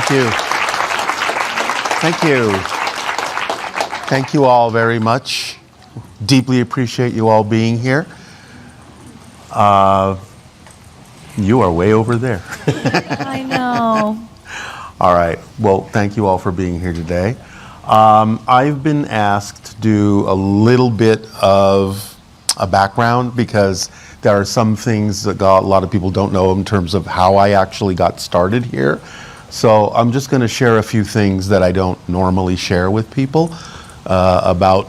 Thank you. Thank you. Thank you all very much. Deeply appreciate you all being here. You are way over there. I know. All right. Well, thank you all for being here today. I've been asked to do a little bit of a background because there are some things that a lot of people don't know in terms of how I actually got started here. So I'm just going to share a few things that I don't normally share with people about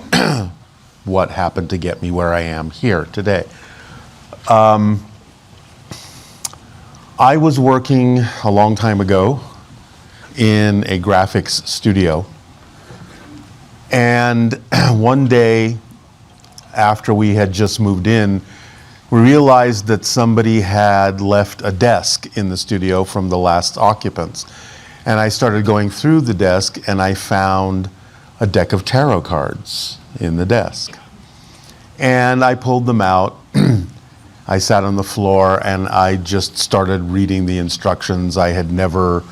what happened to get me where I am here today. I was working a long time ago in a graphics studio. And one day, after we had just moved in, we realized that somebody had left a desk in the studio from the last occupants. And I started going through the desk and I found a deck of tarot cards in the desk. And I pulled them out. I sat on the floor and I just started reading the instructions. I had never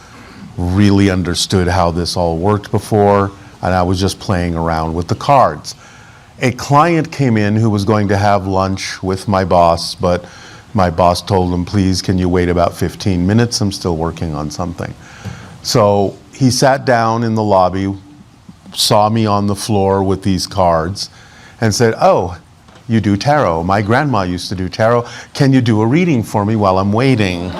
really understood how this all worked before, and I was just playing around with the cards. A client came in who was going to have lunch with my boss, but my boss told him, please, can you wait about 15 minutes? I'm still working on something. So he sat down in the lobby, saw me on the floor with these cards, and said, oh, you do tarot. My grandma used to do tarot. Can you do a reading for me while I'm waiting?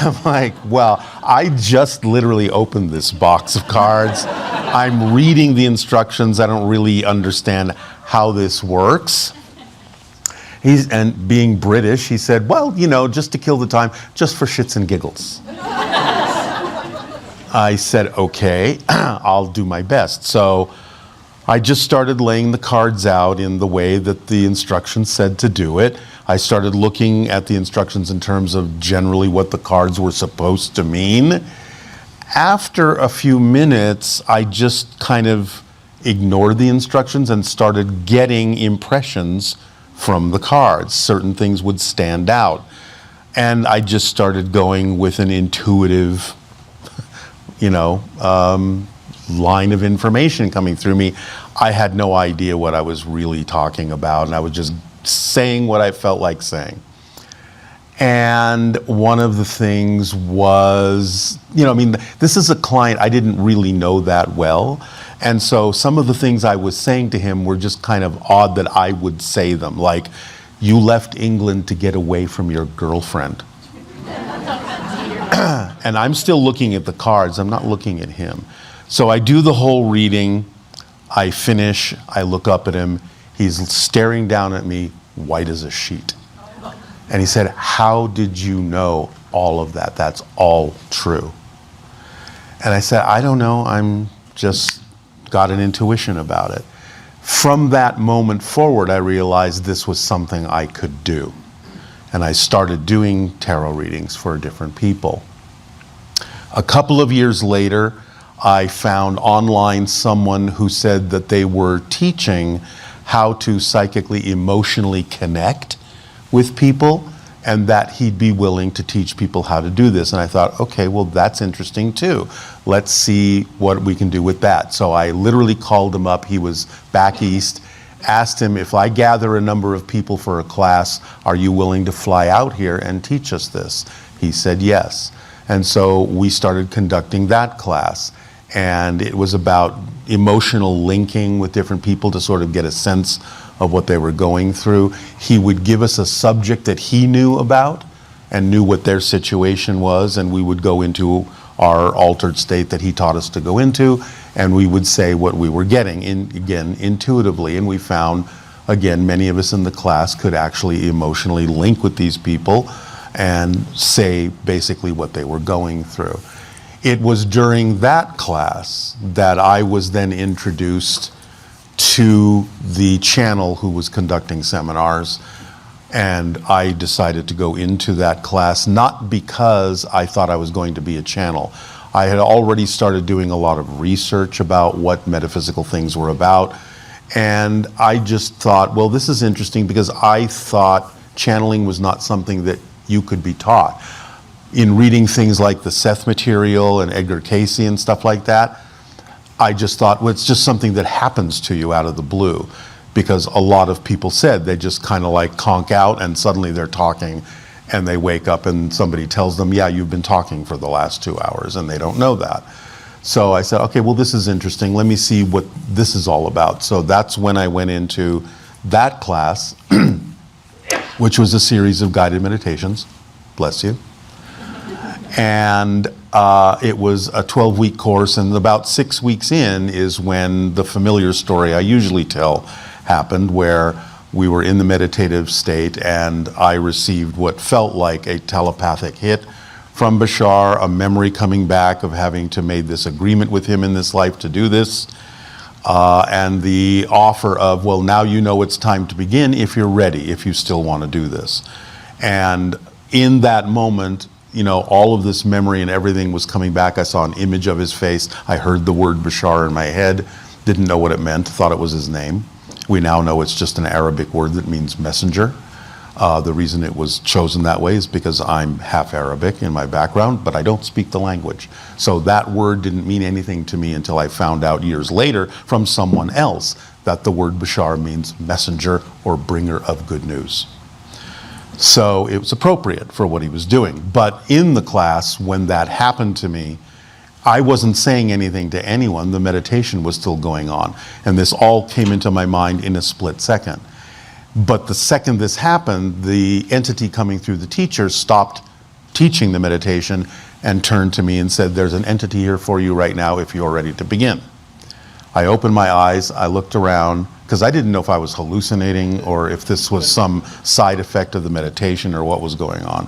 I'm like, well, I just literally opened this box of cards. I'm reading the instructions. I don't really understand how this works. And being British, he said, well, you know, just to kill the time, just for shits and giggles. I said, okay, I'll do my best. So I just started laying the cards out in the way that the instructions said to do it. I started looking at the instructions in terms of generally what the cards were supposed to mean. After a few minutes, I just kind of ignored the instructions and started getting impressions from the cards. Certain things would stand out. And I just started going with an intuitive, line of information coming through me. I had no idea what I was really talking about, and I was just saying what I felt like saying. And one of the things was, this is a client I didn't really know that well. And so some of the things I was saying to him were just kind of odd that I would say them, like, you left England to get away from your girlfriend. And I'm still looking at the cards, I'm not looking at him. So I do the whole reading, I finish, I look up at him, he's staring down at me, white as a sheet. And he said, how did you know all of that? That's all true. And I said, I don't know, I'm just got an intuition about it. From that moment forward, I realized this was something I could do. And I started doing tarot readings for different people. A couple of years later, I found online someone who said that they were teaching how to psychically, emotionally connect with people, and that he'd be willing to teach people how to do this. And I thought, okay, well, that's interesting too. Let's see what we can do with that. So I literally called him up. He was back east, asked him, if I gather a number of people for a class, are you willing to fly out here and teach us this? He said yes. And so we started conducting that class. And it was about emotional linking with different people to sort of get a sense of what they were going through. He would give us a subject that he knew about and knew what their situation was, and we would go into our altered state that he taught us to go into, and we would say what we were getting, again, intuitively. And we found, again, many of us in the class could actually emotionally link with these people and say basically what they were going through. It was during that class that I was then introduced to the channel who was conducting seminars, and I decided to go into that class, not because I thought I was going to be a channel. I had already started doing a lot of research about what metaphysical things were about, and I just thought, well, this is interesting, because I thought channeling was not something that you could be taught. in reading things like the Seth material and Edgar Cayce and stuff like that, I just thought, well, it's just something that happens to you out of the blue, because a lot of people said they just kind of like conk out and suddenly they're talking and they wake up and somebody tells them, yeah, you've been talking for the last 2 hours, and they don't know that. So I said, okay, well, this is interesting. Let me see what this is all about. So that's when I went into that class, which was a series of guided meditations. Bless you. And it was a 12-week course, and about 6 weeks in is when the familiar story I usually tell happened, where we were in the meditative state and I received what felt like a telepathic hit from Bashar, a memory coming back of having to made this agreement with him in this life to do this, and the offer of, well, now you know it's time to begin if you're ready, if you still want to do this. And in that moment, you know, all of this memory and everything was coming back. I saw an image of his face. I heard the word Bashar in my head, didn't know what it meant, thought it was his name. We now know it's just an Arabic word that means messenger. The reason it was chosen that way is because I'm half Arabic in my background, but I don't speak the language. So that word didn't mean anything to me until I found out years later from someone else that the word Bashar means messenger or bringer of good news. So it was appropriate for what he was doing. But in the class, when that happened to me, I wasn't saying anything to anyone. The meditation was still going on. And this all came into my mind in a split second. But the second this happened, the entity coming through the teacher stopped teaching the meditation and turned to me and said, there's an entity here for you right now if you're ready to begin. I opened my eyes, I looked around, because I didn't know if I was hallucinating or if this was some side effect of the meditation or what was going on.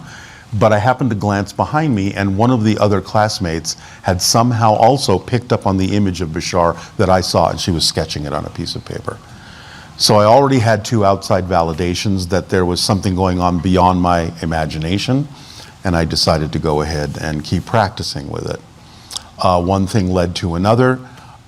But I happened to glance behind me, and one of the other classmates had somehow also picked up on the image of Bashar that I saw, and she was sketching it on a piece of paper. So I already had 2 outside validations that there was something going on beyond my imagination, and I decided to go ahead and keep practicing with it. One thing led to another.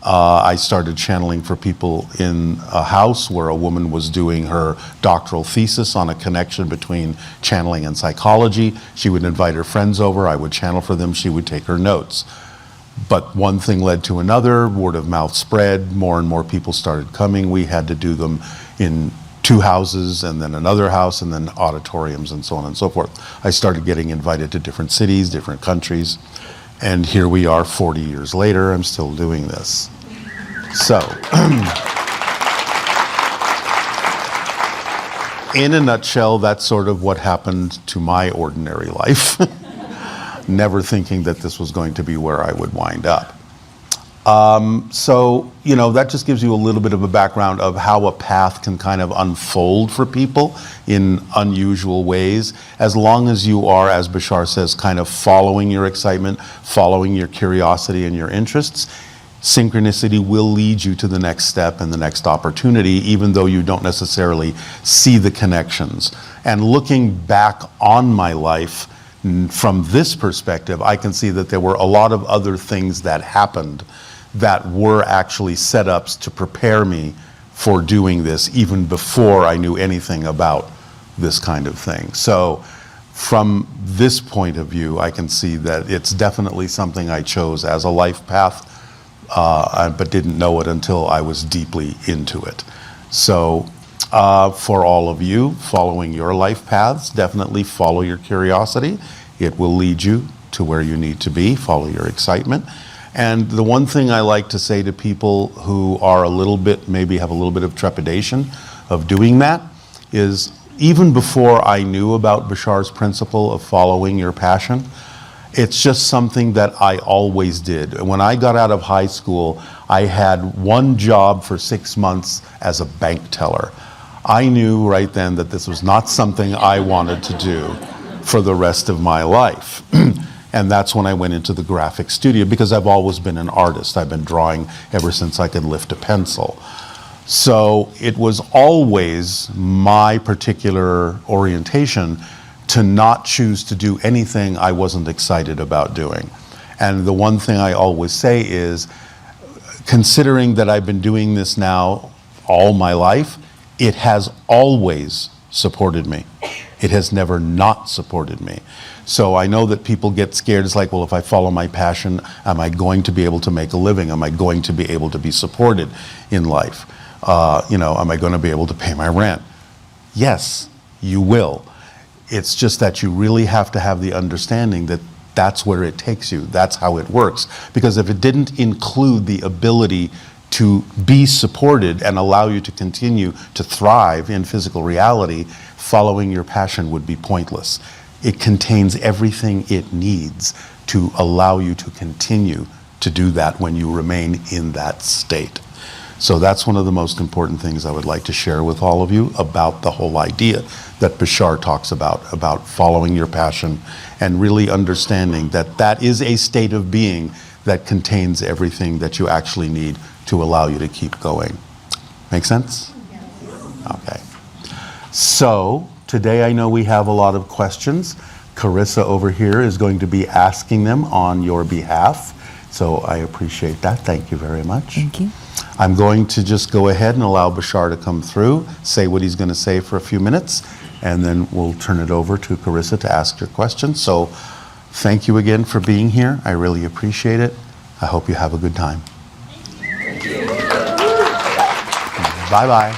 I started channeling for people in a house where a woman was doing her doctoral thesis on a connection between channeling and psychology. She would invite her friends over, I would channel for them, she would take her notes. But one thing led to another, word of mouth spread, more and more people started coming. We had to do them in 2 houses and then another house and then auditoriums and so on and so forth. I started getting invited to different cities, different countries, and here we are 40 years later, I'm still doing this. So, in a nutshell, that's sort of what happened to my ordinary life. Never thinking that this was going to be where I would wind up. So, you know, that just gives you a little bit of a background of how a path can kind of unfold for people in unusual ways, as long as you are, as Bashar says, kind of following your excitement, following your curiosity and your interests. Synchronicity will lead you to the next step and the next opportunity, even though you don't necessarily see the connections. And looking back on my life from this perspective, I can see that there were a lot of other things that happened that were actually setups to prepare me for doing this even before I knew anything about this kind of thing. So from this point of view, I can see that it's definitely something I chose as a life path, but didn't know it until I was deeply into it. So for all of you following your life paths, definitely follow your curiosity. It will lead you to where you need to be. Follow your excitement. And the one thing I like to say to people who are a little bit, maybe have a little bit of trepidation of doing that, is even before I knew about Bashar's principle of following your passion, it's just something that I always did. When I got out of high school, I had one job for 6 months as a bank teller. I knew right then that this was not something I wanted to do for the rest of my life. And that's when I went into the graphic studio, because I've always been an artist. I've been drawing ever since I could lift a pencil. So it was always my particular orientation to not choose to do anything I wasn't excited about doing. And the one thing I always say is, considering that I've been doing this now all my life, it has always supported me. It has never not supported me. So I know that people get scared. It's like, well, if I follow my passion, am I going to be able to make a living? Am I going to be able to be supported in life? Am I going to be able to pay my rent? Yes, you will. It's just that you really have to have the understanding that that's where it takes you. That's how it works. Because if it didn't include the ability to be supported and allow you to continue to thrive in physical reality, following your passion would be pointless. It contains everything it needs to allow you to continue to do that when you remain in that state. So that's one of the most important things I would like to share with all of you about the whole idea that Bashar talks about following your passion and really understanding that that is a state of being that contains everything that you actually need to allow you to keep going. Make sense? Okay. So today I know we have a lot of questions. Carissa over here is going to be asking them on your behalf. So I appreciate that. Thank you very much. Thank you. I'm going to just go ahead and allow Bashar to come through, say what he's going to say for a few minutes, and then we'll turn it over to Carissa to ask your questions. So thank you again for being here. I really appreciate it. I hope you have a good time. Bye-bye.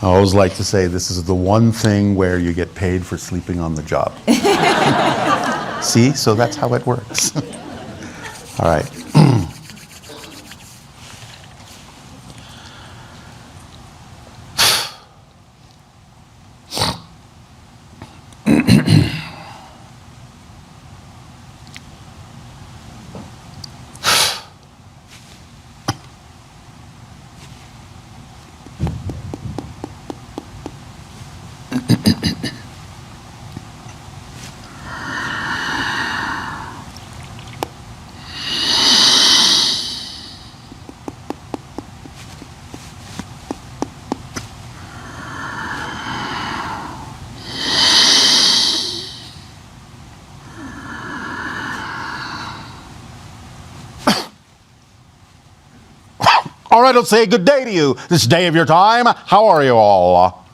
I always like to say this is the one thing where you get paid for sleeping on the job. See? So that's how it works. All right. All right, let's say good day to you. This day of your time. How are you all?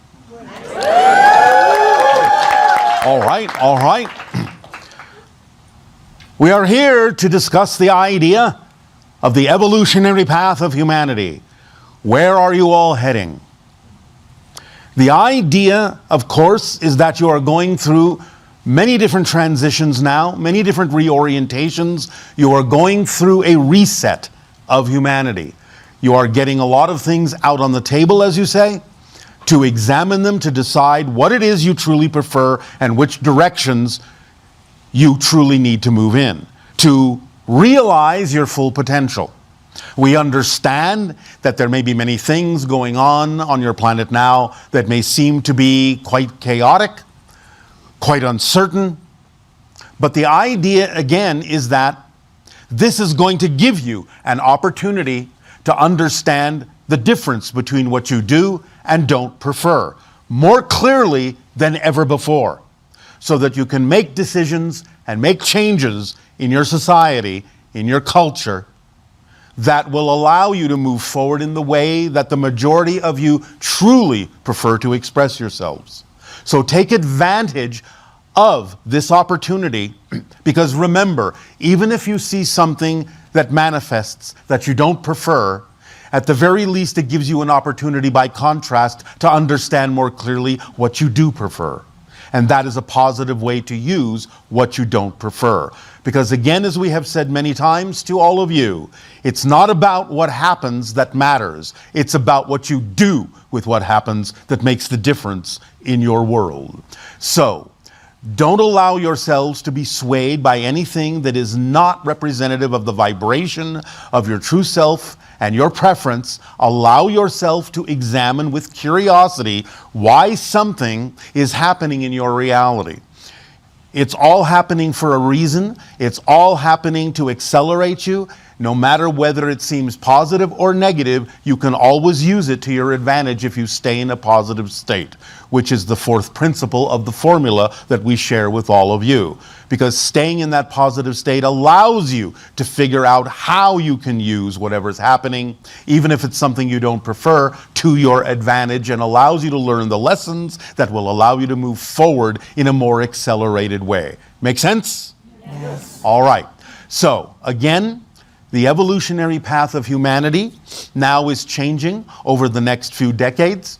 All right. We are here to discuss the idea of the evolutionary path of humanity. Where are you all heading? The idea, of course, is that you are going through many different transitions now, many different reorientations. You are going through a reset of humanity. You are getting a lot of things out on the table, as you say, to examine them, to decide what it is you truly prefer and which directions you truly need to move in, to realize your full potential. We understand that there may be many things going on your planet now that may seem to be quite chaotic, quite uncertain. But the idea, again, is that this is going to give you an opportunity to understand the difference between what you do and don't prefer more clearly than ever before, so that you can make decisions and make changes in your society, in your culture, that will allow you to move forward in the way that the majority of you truly prefer to express yourselves. So take advantage of this opportunity, because remember, even if you see something that manifests that you don't prefer, at the very least it gives you an opportunity by contrast to understand more clearly what you do prefer. And that is a positive way to use what you don't prefer. Because again, as we have said many times to all of you, it's not about what happens that matters. It's about what you do with what happens that makes the difference in your world. So, don't allow yourselves to be swayed by anything that is not representative of the vibration of your true self and your preference. Allow yourself to examine with curiosity why something is happening in your reality. It's all happening for a reason. It's all happening to accelerate you. No matter whether it seems positive or negative, you can always use it to your advantage if you stay in a positive state, which is the fourth principle of the formula that we share with all of you. Because staying in that positive state allows you to figure out how you can use whatever's happening, even if it's something you don't prefer, to your advantage, and allows you to learn the lessons that will allow you to move forward in a more accelerated way. Make sense? Yes. All right. So, again, the evolutionary path of humanity now is changing over the next few decades.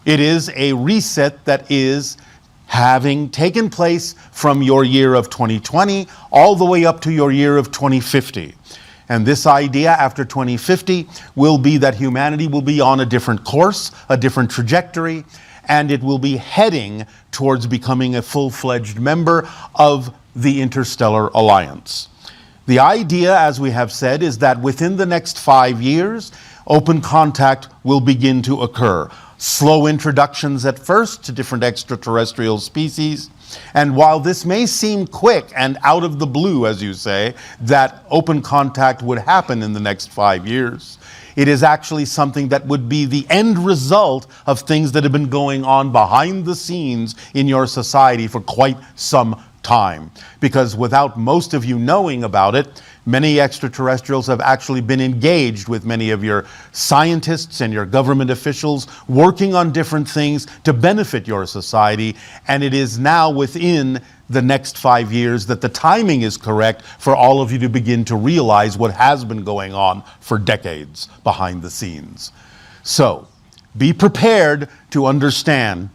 It is a reset that is having taken place from your year of 2020 all the way up to your year of 2050. And this idea after 2050 will be that humanity will be on a different course, a different trajectory, and it will be heading towards becoming a full-fledged member of the Interstellar Alliance. The idea, as we have said, is that within the next 5 years, open contact will begin to occur. Slow introductions at first to different extraterrestrial species. And while this may seem quick and out of the blue, as you say, that open contact would happen in the next 5 years, it is actually something that would be the end result of things that have been going on behind the scenes in your society for quite some time. Because without most of you knowing about it, many extraterrestrials have actually been engaged with many of your scientists and your government officials working on different things to benefit your society. And it is now within the next 5 years that the timing is correct for all of you to begin to realize what has been going on for decades behind the scenes. So be prepared to understand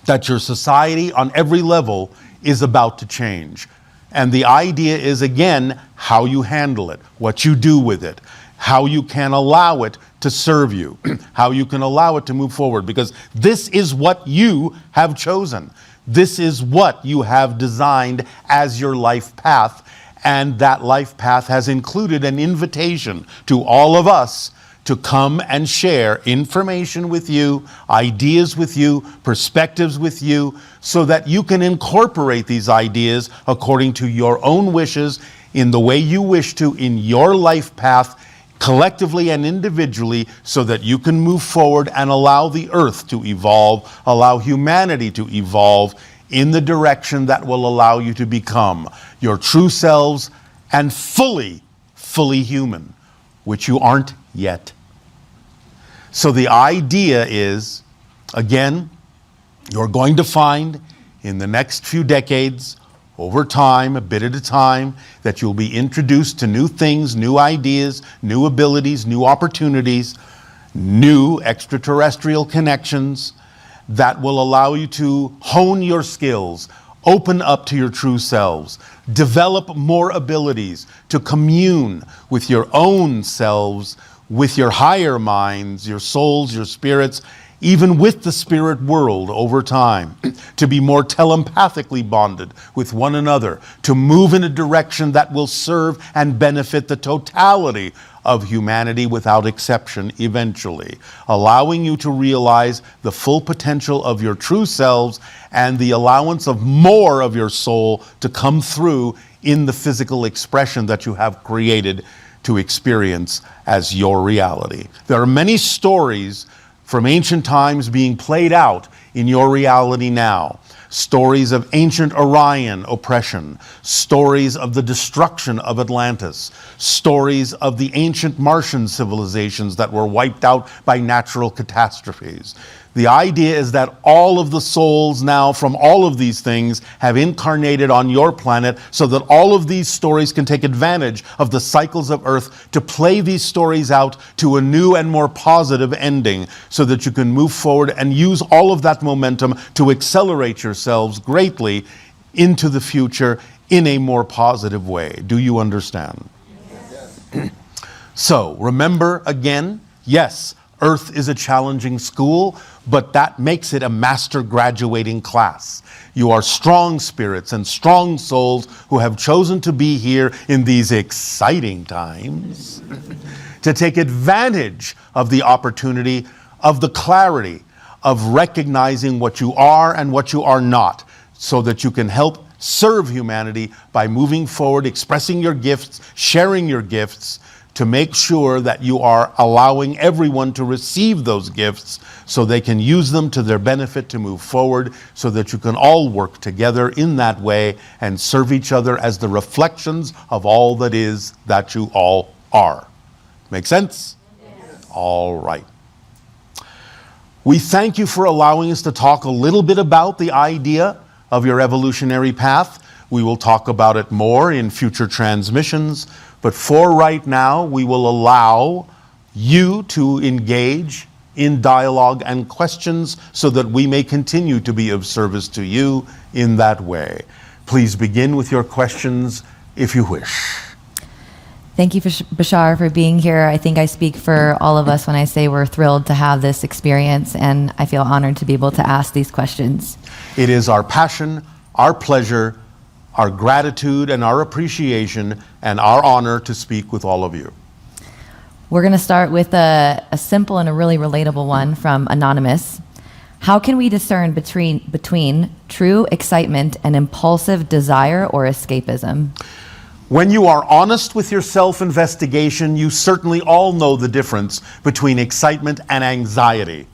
that your society on every level is about to change. And the idea is, again, how you handle it, what you do with it, how you can allow it to serve you, how you can allow it to move forward, because this is what you have chosen. This is what you have designed as your life path, and that life path has included an invitation to all of us to come and share information with you, ideas with you, perspectives with you, so that you can incorporate these ideas according to your own wishes in the way you wish to in your life path, collectively and individually, so that you can move forward and allow the earth to evolve, allow humanity to evolve in the direction that will allow you to become your true selves and fully human, which you aren't yet. So the idea is, again, you're going to find in the next few decades, over time, a bit at a time, that you'll be introduced to new things, new ideas, new abilities, new opportunities, new extraterrestrial connections that will allow you to hone your skills, open up to your true selves, develop more abilities to commune with your own selves, with your higher minds, your souls, your spirits, even with the spirit world over time, to be more telepathically bonded with one another, to move in a direction that will serve and benefit the totality of humanity without exception eventually, allowing you to realize the full potential of your true selves and the allowance of more of your soul to come through in the physical expression that you have created to experience as your reality. There are many stories from ancient times being played out in your reality now. Stories of ancient Orion oppression, stories of the destruction of Atlantis, stories of the ancient Martian civilizations that were wiped out by natural catastrophes. The idea is that all of the souls now from all of these things have incarnated on your planet so that all of these stories can take advantage of the cycles of Earth to play these stories out to a new and more positive ending so that you can move forward and use all of that momentum to accelerate yourselves greatly into the future in a more positive way. Do you understand? Yes. So remember again, yes, Earth is a challenging school, but that makes it a master graduating class. You are strong spirits and strong souls who have chosen to be here in these exciting times to take advantage of the opportunity, of the clarity, of recognizing what you are and what you are not, so that you can help serve humanity by moving forward, expressing your gifts, sharing your gifts, to make sure that you are allowing everyone to receive those gifts so they can use them to their benefit to move forward, so that you can all work together in that way and serve each other as the reflections of all that is that you all are. Make sense? Yes. All right. We thank you for allowing us to talk a little bit about the idea of your evolutionary path. We will talk about it more in future transmissions, but for right now, we will allow you to engage in dialogue and questions so that we may continue to be of service to you in that way. Please begin with your questions if you wish. Thank you, Bashar, for being here. I think I speak for all of us when I say we're thrilled to have this experience, and I feel honored to be able to ask these questions. It is our passion, our pleasure, our gratitude, and our appreciation, and our honor to speak with all of you. We're going to start with a simple and a really relatable one from Anonymous. How can we discern between true excitement and impulsive desire or escapism? When you are honest with your self-investigation, you certainly all know the difference between excitement and anxiety.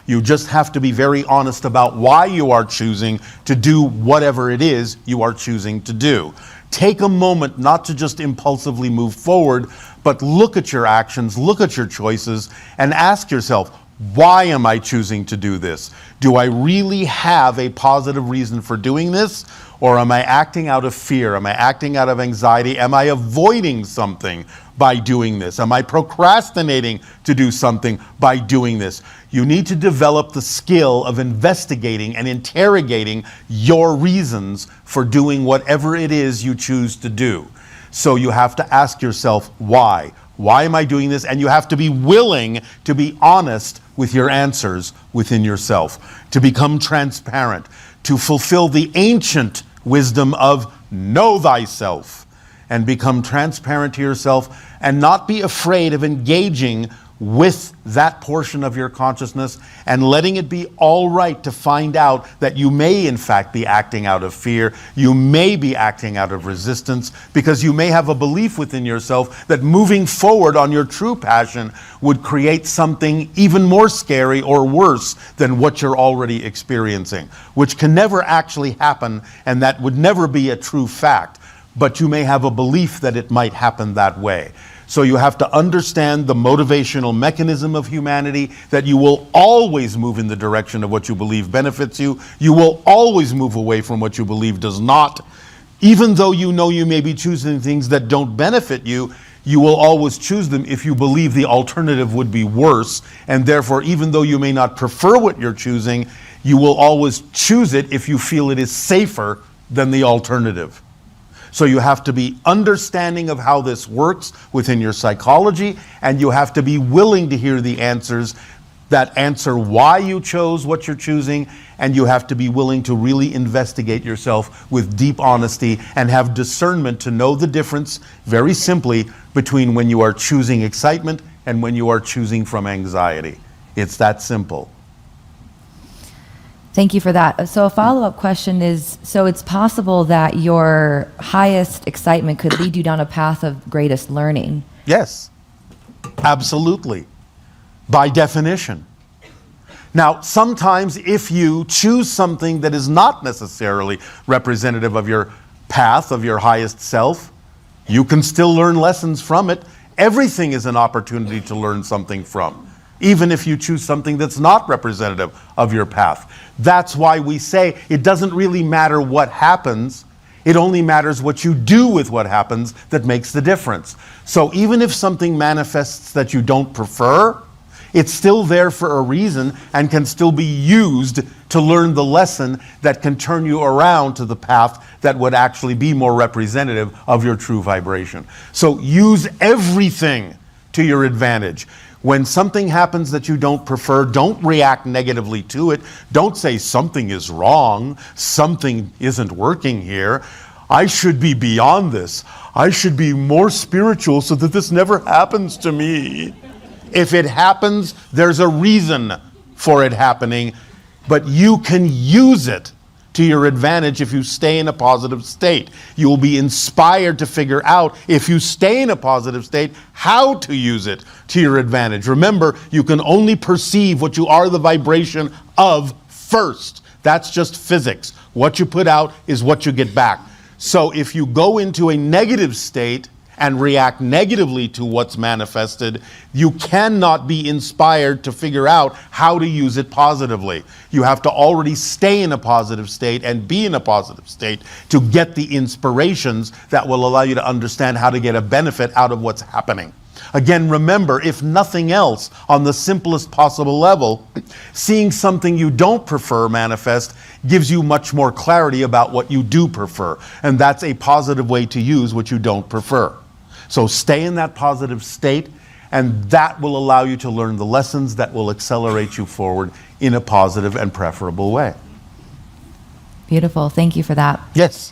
You just have to be very honest about why you are choosing to do whatever it is you are choosing to do. Take a moment not to just impulsively move forward, but look at your actions, look at your choices, and ask yourself, why am I choosing to do this? Do I really have a positive reason for doing this? Or am I acting out of fear? Am I acting out of anxiety? Am I avoiding something by doing this? Am I procrastinating to do something by doing this? You need to develop the skill of investigating and interrogating your reasons for doing whatever it is you choose to do. So you have to ask yourself, why? Why am I doing this? And you have to be willing to be honest with your answers within yourself, to become transparent, to fulfill the ancient wisdom of know thyself, and become transparent to yourself and not be afraid of engaging with that portion of your consciousness and letting it be all right to find out that you may in fact be acting out of fear, you may be acting out of resistance, because you may have a belief within yourself that moving forward on your true passion would create something even more scary or worse than what you're already experiencing, which can never actually happen, and that would never be a true fact, but you may have a belief that it might happen that way. So you have to understand the motivational mechanism of humanity, that you will always move in the direction of what you believe benefits you. You will always move away from what you believe does not. Even though you know you may be choosing things that don't benefit you, you will always choose them if you believe the alternative would be worse. And therefore, even though you may not prefer what you're choosing, you will always choose it if you feel it is safer than the alternative. So you have to be understanding of how this works within your psychology, and you have to be willing to hear the answers that answer why you chose what you're choosing, and you have to be willing to really investigate yourself with deep honesty and have discernment to know the difference, very simply, between when you are choosing excitement and when you are choosing from anxiety. It's that simple. Thank you for that. So a follow-up question is, so it's possible that your highest excitement could lead you down a path of greatest learning? Yes, absolutely, by definition. Now, sometimes if you choose something that is not necessarily representative of your path, of your highest self, you can still learn lessons from it. Everything is an opportunity to learn something from, even if you choose something that's not representative of your path. That's why we say it doesn't really matter what happens, it only matters what you do with what happens that makes the difference. So even if something manifests that you don't prefer, it's still there for a reason and can still be used to learn the lesson that can turn you around to the path that would actually be more representative of your true vibration. So use everything to your advantage. When something happens that you don't prefer, don't react negatively to it. Don't say something is wrong, something isn't working here. I should be beyond this. I should be more spiritual so that this never happens to me. If it happens, there's a reason for it happening, but you can use it to your advantage if you stay in a positive state. You will be inspired to figure out, if you stay in a positive state, how to use it to your advantage. Remember, you can only perceive what you are the vibration of first. That's just physics. What you put out is what you get back. So if you go into a negative state and react negatively to what's manifested, you cannot be inspired to figure out how to use it positively. You have to already stay in a positive state and be in a positive state to get the inspirations that will allow you to understand how to get a benefit out of what's happening. Again, remember, if nothing else, on the simplest possible level, seeing something you don't prefer manifest gives you much more clarity about what you do prefer. And that's a positive way to use what you don't prefer. So stay in that positive state, and that will allow you to learn the lessons that will accelerate you forward in a positive and preferable way. Beautiful. Thank you for that. Yes.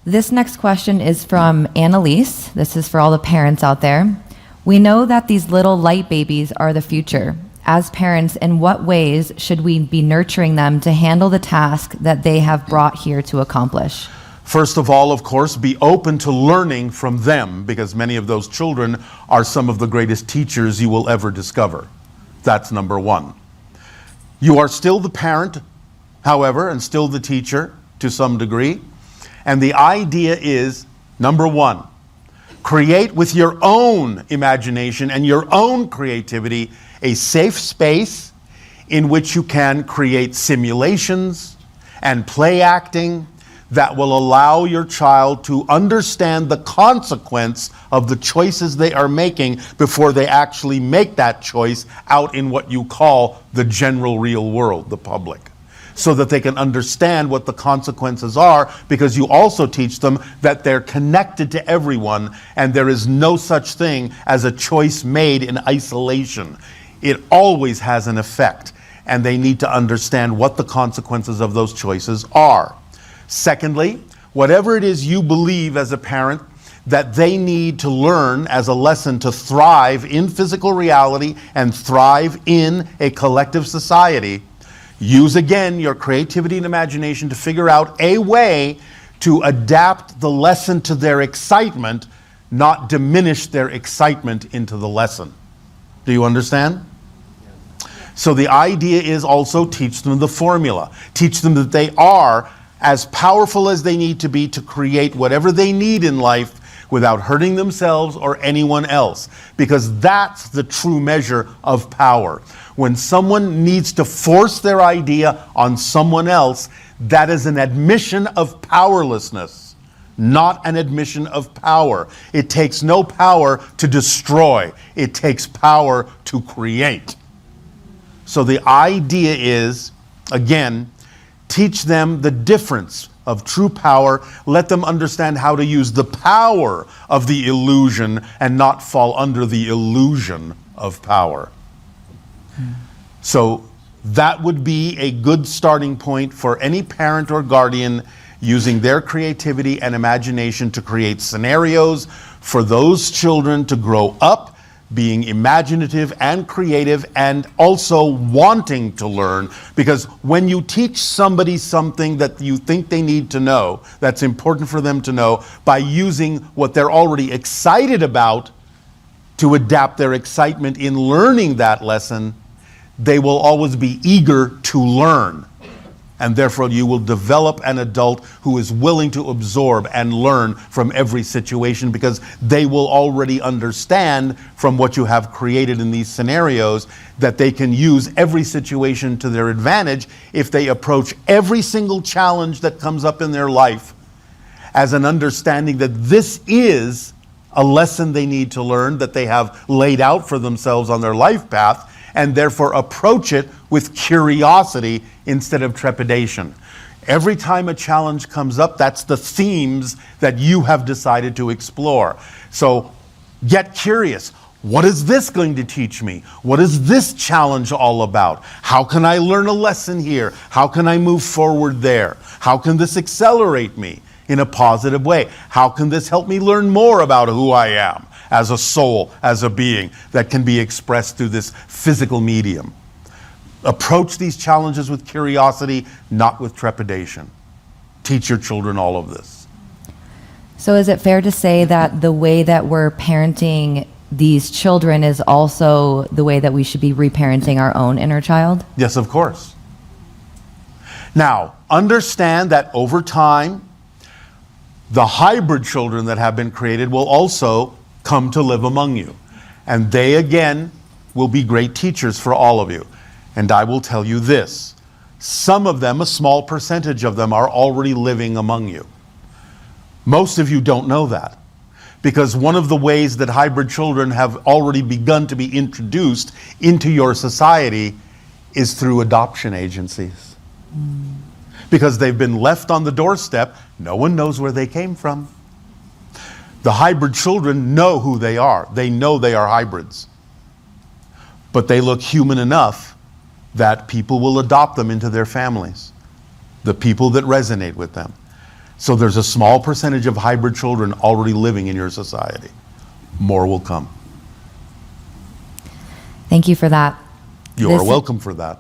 This next question is from Annalise. This is for all the parents out there. We know that these little light babies are the future. As parents, in what ways should we be nurturing them to handle the task that they have brought here to accomplish? First of all, of course, be open to learning from them, because many of those children are some of the greatest teachers you will ever discover. That's number one. You are still the parent, however, and still the teacher to some degree. And the idea is, number one, create with your own imagination and your own creativity a safe space in which you can create simulations and play acting that will allow your child to understand the consequence of the choices they are making before they actually make that choice out in what you call the general real world, the public, so that they can understand what the consequences are, because you also teach them that they're connected to everyone and there is no such thing as a choice made in isolation. It always has an effect, and they need to understand what the consequences of those choices are. Secondly, whatever it is you believe as a parent that they need to learn as a lesson to thrive in physical reality and thrive in a collective society, use again your creativity and imagination to figure out a way to adapt the lesson to their excitement, not diminish their excitement into the lesson. Do you understand? So the idea is also teach them the formula. Teach them that they are as powerful as they need to be to create whatever they need in life without hurting themselves or anyone else, because that's the true measure of power. When someone needs to force their idea on someone else, that is an admission of powerlessness, not an admission of power. It takes no power to destroy. It takes power to create. So the idea is, again, teach them the difference of true power. Let them understand how to use the power of the illusion and not fall under the illusion of power. So that would be a good starting point for any parent or guardian, using their creativity and imagination to create scenarios for those children to grow up being imaginative and creative, and also wanting to learn. Because when you teach somebody something that you think they need to know, that's important for them to know, by using what they're already excited about to adapt their excitement in learning that lesson, they will always be eager to learn. And therefore you will develop an adult who is willing to absorb and learn from every situation, because they will already understand from what you have created in these scenarios that they can use every situation to their advantage if they approach every single challenge that comes up in their life as an understanding that this is a lesson they need to learn, that they have laid out for themselves on their life path, and therefore approach it with curiosity instead of trepidation. Every time a challenge comes up, that's the themes that you have decided to explore. So get curious. What is this going to teach me? What is this challenge all about? How can I learn a lesson here? How can I move forward there? How can this accelerate me in a positive way? How can this help me learn more about who I am as a soul, as a being that can be expressed through this physical medium? Approach these challenges with curiosity, not with trepidation. teach your children all of this. So is it fair to say that the way that we're parenting these children is also the way that we should be reparenting our own inner child? Yes, of course. Now, understand that over time, the hybrid children that have been created will also come to live among you. And they, again, will be great teachers for all of you. And I will tell you this. Some of them, a small percentage of them, are already living among you. Most of you don't know that. Because one of the ways that hybrid children have already begun to be introduced into your society is through adoption agencies. Because they've been left on the doorstep, no one knows where they came from. The hybrid children know who they are. They know they are hybrids. But they look human enough that people will adopt them into their families, the people that resonate with them. So there's a small percentage of hybrid children already living in your society. More will come. Thank you for that. You're welcome for that.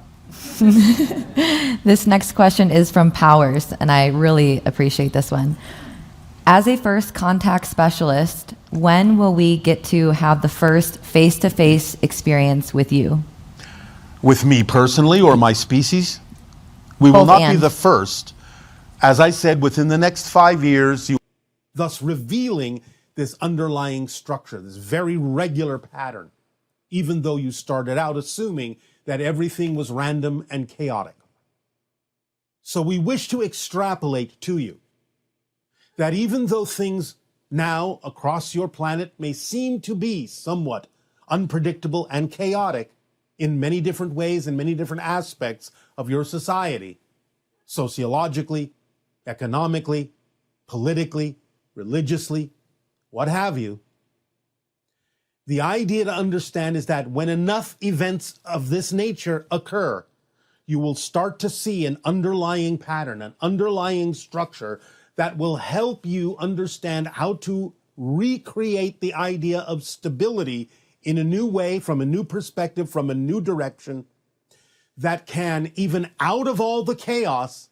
This next question is from Powers, and I really appreciate this one. As a first contact specialist, when will we get to have the first face-to-face experience with you? With me personally or my species? We will Both not be and. the first. As I said, within the next 5 years, thus revealing this underlying structure, this very regular pattern, even though you started out assuming that everything was random and chaotic. So we wish to extrapolate to you that even though things now across your planet may seem to be somewhat unpredictable and chaotic in many different ways and many different aspects of your society, sociologically, economically, politically, religiously, what have you, the idea to understand is that when enough events of this nature occur, you will start to see an underlying pattern, an underlying structure that will help you understand how to recreate the idea of stability in a new way, from a new perspective, from a new direction, that can, even out of all the chaos,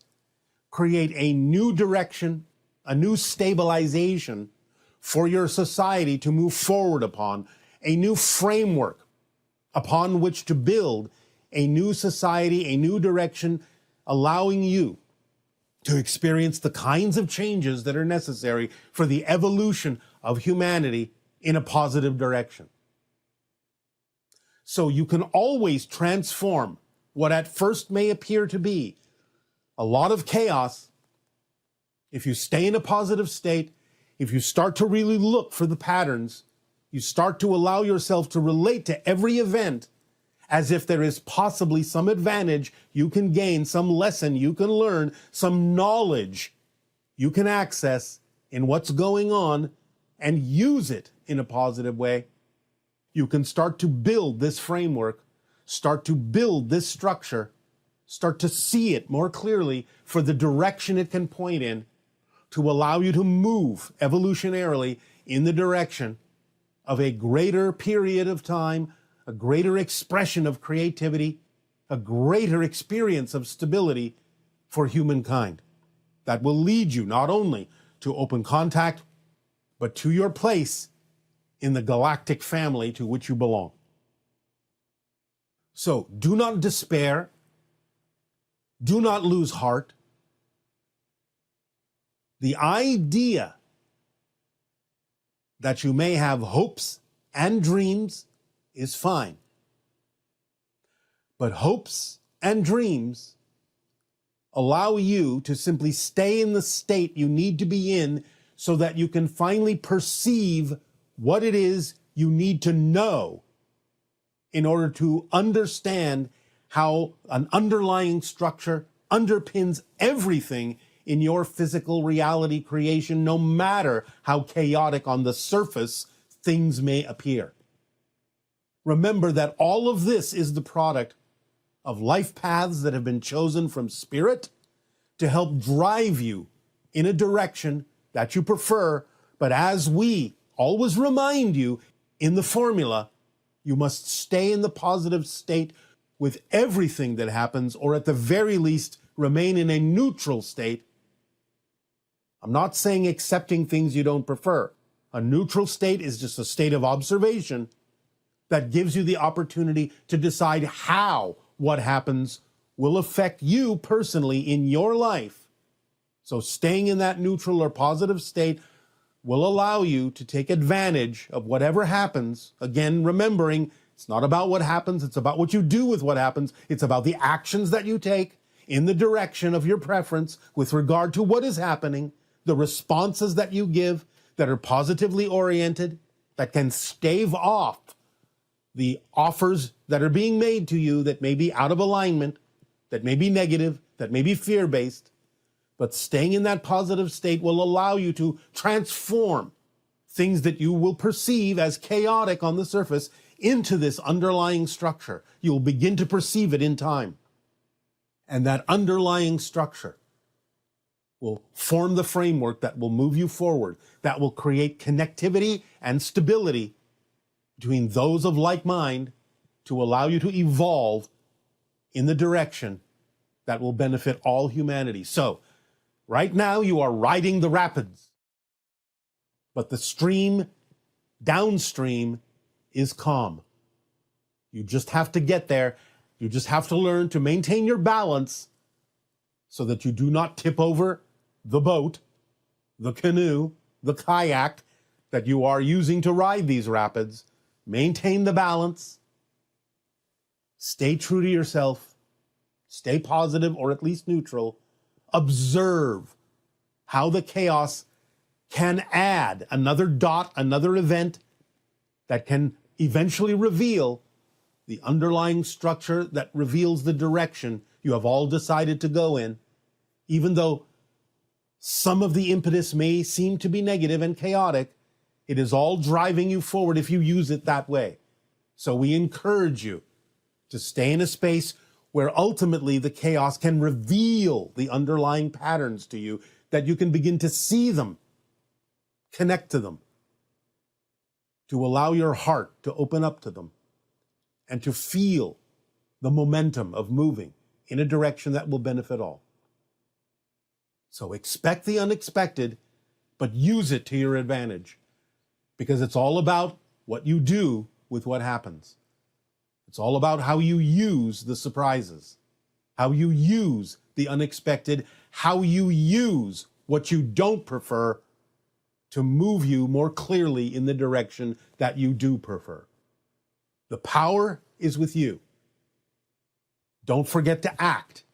create a new direction, a new stabilization for your society to move forward upon, a new framework upon which to build a new society, a new direction, allowing you to experience the kinds of changes that are necessary for the evolution of humanity in a positive direction. So you can always transform what at first may appear to be a lot of chaos. If you stay in a positive state, if you start to really look for the patterns, you start to allow yourself to relate to every event as if there is possibly some advantage you can gain, some lesson you can learn, some knowledge you can access in what's going on, and use it in a positive way. You can start to build this framework, start to build this structure, start to see it more clearly for the direction it can point in, to allow you to move evolutionarily in the direction of a greater period of time, a greater expression of creativity, a greater experience of stability for humankind. That will lead you not only to open contact, but to your place in the galactic family to which you belong. So do not despair. Do not lose heart. The idea that you may have hopes and dreams is fine. But hopes and dreams allow you to simply stay in the state you need to be in so that you can finally perceive what it is you need to know in order to understand how an underlying structure underpins everything in your physical reality creation, no matter how chaotic on the surface things may appear. Remember that all of this is the product of life paths that have been chosen from spirit to help drive you in a direction that you prefer. But as we always remind you in the formula, you must stay in the positive state with everything that happens, or at the very least, remain in a neutral state I'm not saying accepting things you don't prefer. A neutral state is just a state of observation that gives you the opportunity to decide how what happens will affect you personally in your life. So staying in that neutral or positive state will allow you to take advantage of whatever happens. Again, remembering it's not about what happens, it's about what you do with what happens. It's about the actions that you take in the direction of your preference with regard to what is happening, the responses that you give that are positively oriented, that can stave off the offers that are being made to you that may be out of alignment, that may be negative, that may be fear-based. But staying in that positive state will allow you to transform things that you will perceive as chaotic on the surface into this underlying structure. You will begin to perceive it in time. And that underlying structure will form the framework that will move you forward, that will create connectivity and stability between those of like mind to allow you to evolve in the direction that will benefit all humanity. So, right now you are riding the rapids, but the stream downstream is calm. You just have to get there. You just have to learn to maintain your balance so that you do not tip over the boat, the canoe, the kayak that you are using to ride these rapids. Maintain the balance. Stay true to yourself. Stay positive or at least neutral. Observe how the chaos can add another dot, another event that can eventually reveal the underlying structure that reveals the direction you have all decided to go in, even though some of the impetus may seem to be negative and chaotic. It is all driving you forward if you use it that way. So we encourage you to stay in a space where ultimately the chaos can reveal the underlying patterns to you, that you can begin to see them, connect to them, to allow your heart to open up to them, and to feel the momentum of moving in a direction that will benefit all. So expect the unexpected, but use it to your advantage, because it's all about what you do with what happens. It's all about how you use the surprises, how you use the unexpected, how you use what you don't prefer to move you more clearly in the direction that you do prefer. The power is with you. Don't forget to act.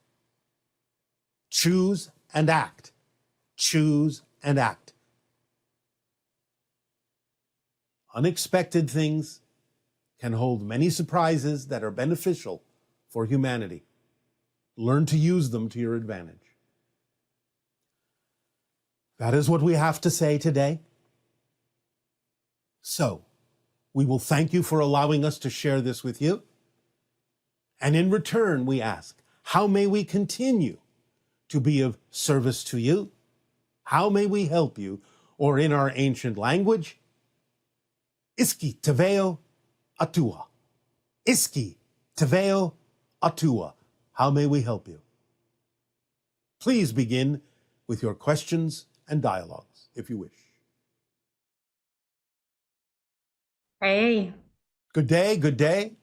Choose and act. Choose and act. Unexpected things can hold many surprises that are beneficial for humanity. Learn to use them to your advantage. That is what we have to say today. So, we will thank you for allowing us to share this with you. And in return, we ask, how may we continue to be of service to you? How may we help you? Or in our ancient language, Iski teveo atua. Iski teveo atua. How may we help you? Please begin with your questions and dialogues, if you wish. Hey, Good day, good day.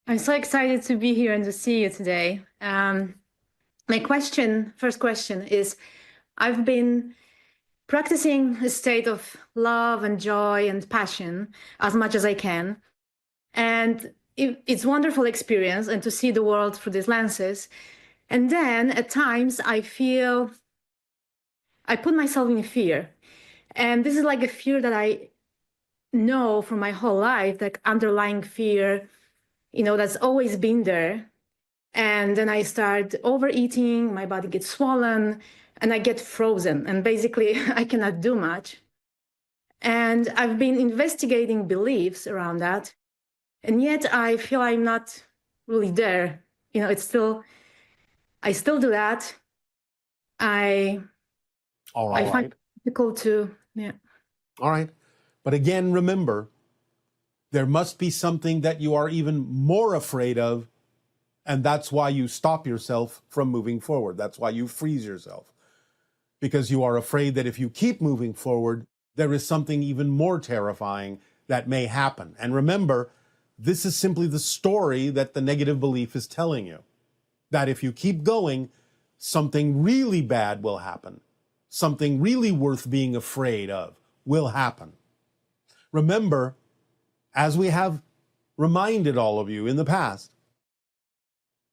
I'm so excited to be here and to see you today. My first question is, I've been practicing a state of love and joy and passion as much as I can. And it's a wonderful experience and to see the world through these lenses. And then at times I feel I put myself in fear. And this is like a fear that I know from my whole life, like underlying fear, that's always been there. And then I start overeating, my body gets swollen, and I get frozen. And basically, I cannot do much. And I've been investigating beliefs around that. And yet I feel I'm not really there. I still do that. I find it difficult to, yeah. All right. But again, remember, there must be something that you are even more afraid of, and that's why you stop yourself from moving forward. That's why you freeze yourself. because you are afraid that if you keep moving forward, there is something even more terrifying that may happen. And remember, this is simply the story that the negative belief is telling you, that if you keep going, something really bad will happen. Something really worth being afraid of will happen. Remember, as we have reminded all of you in the past,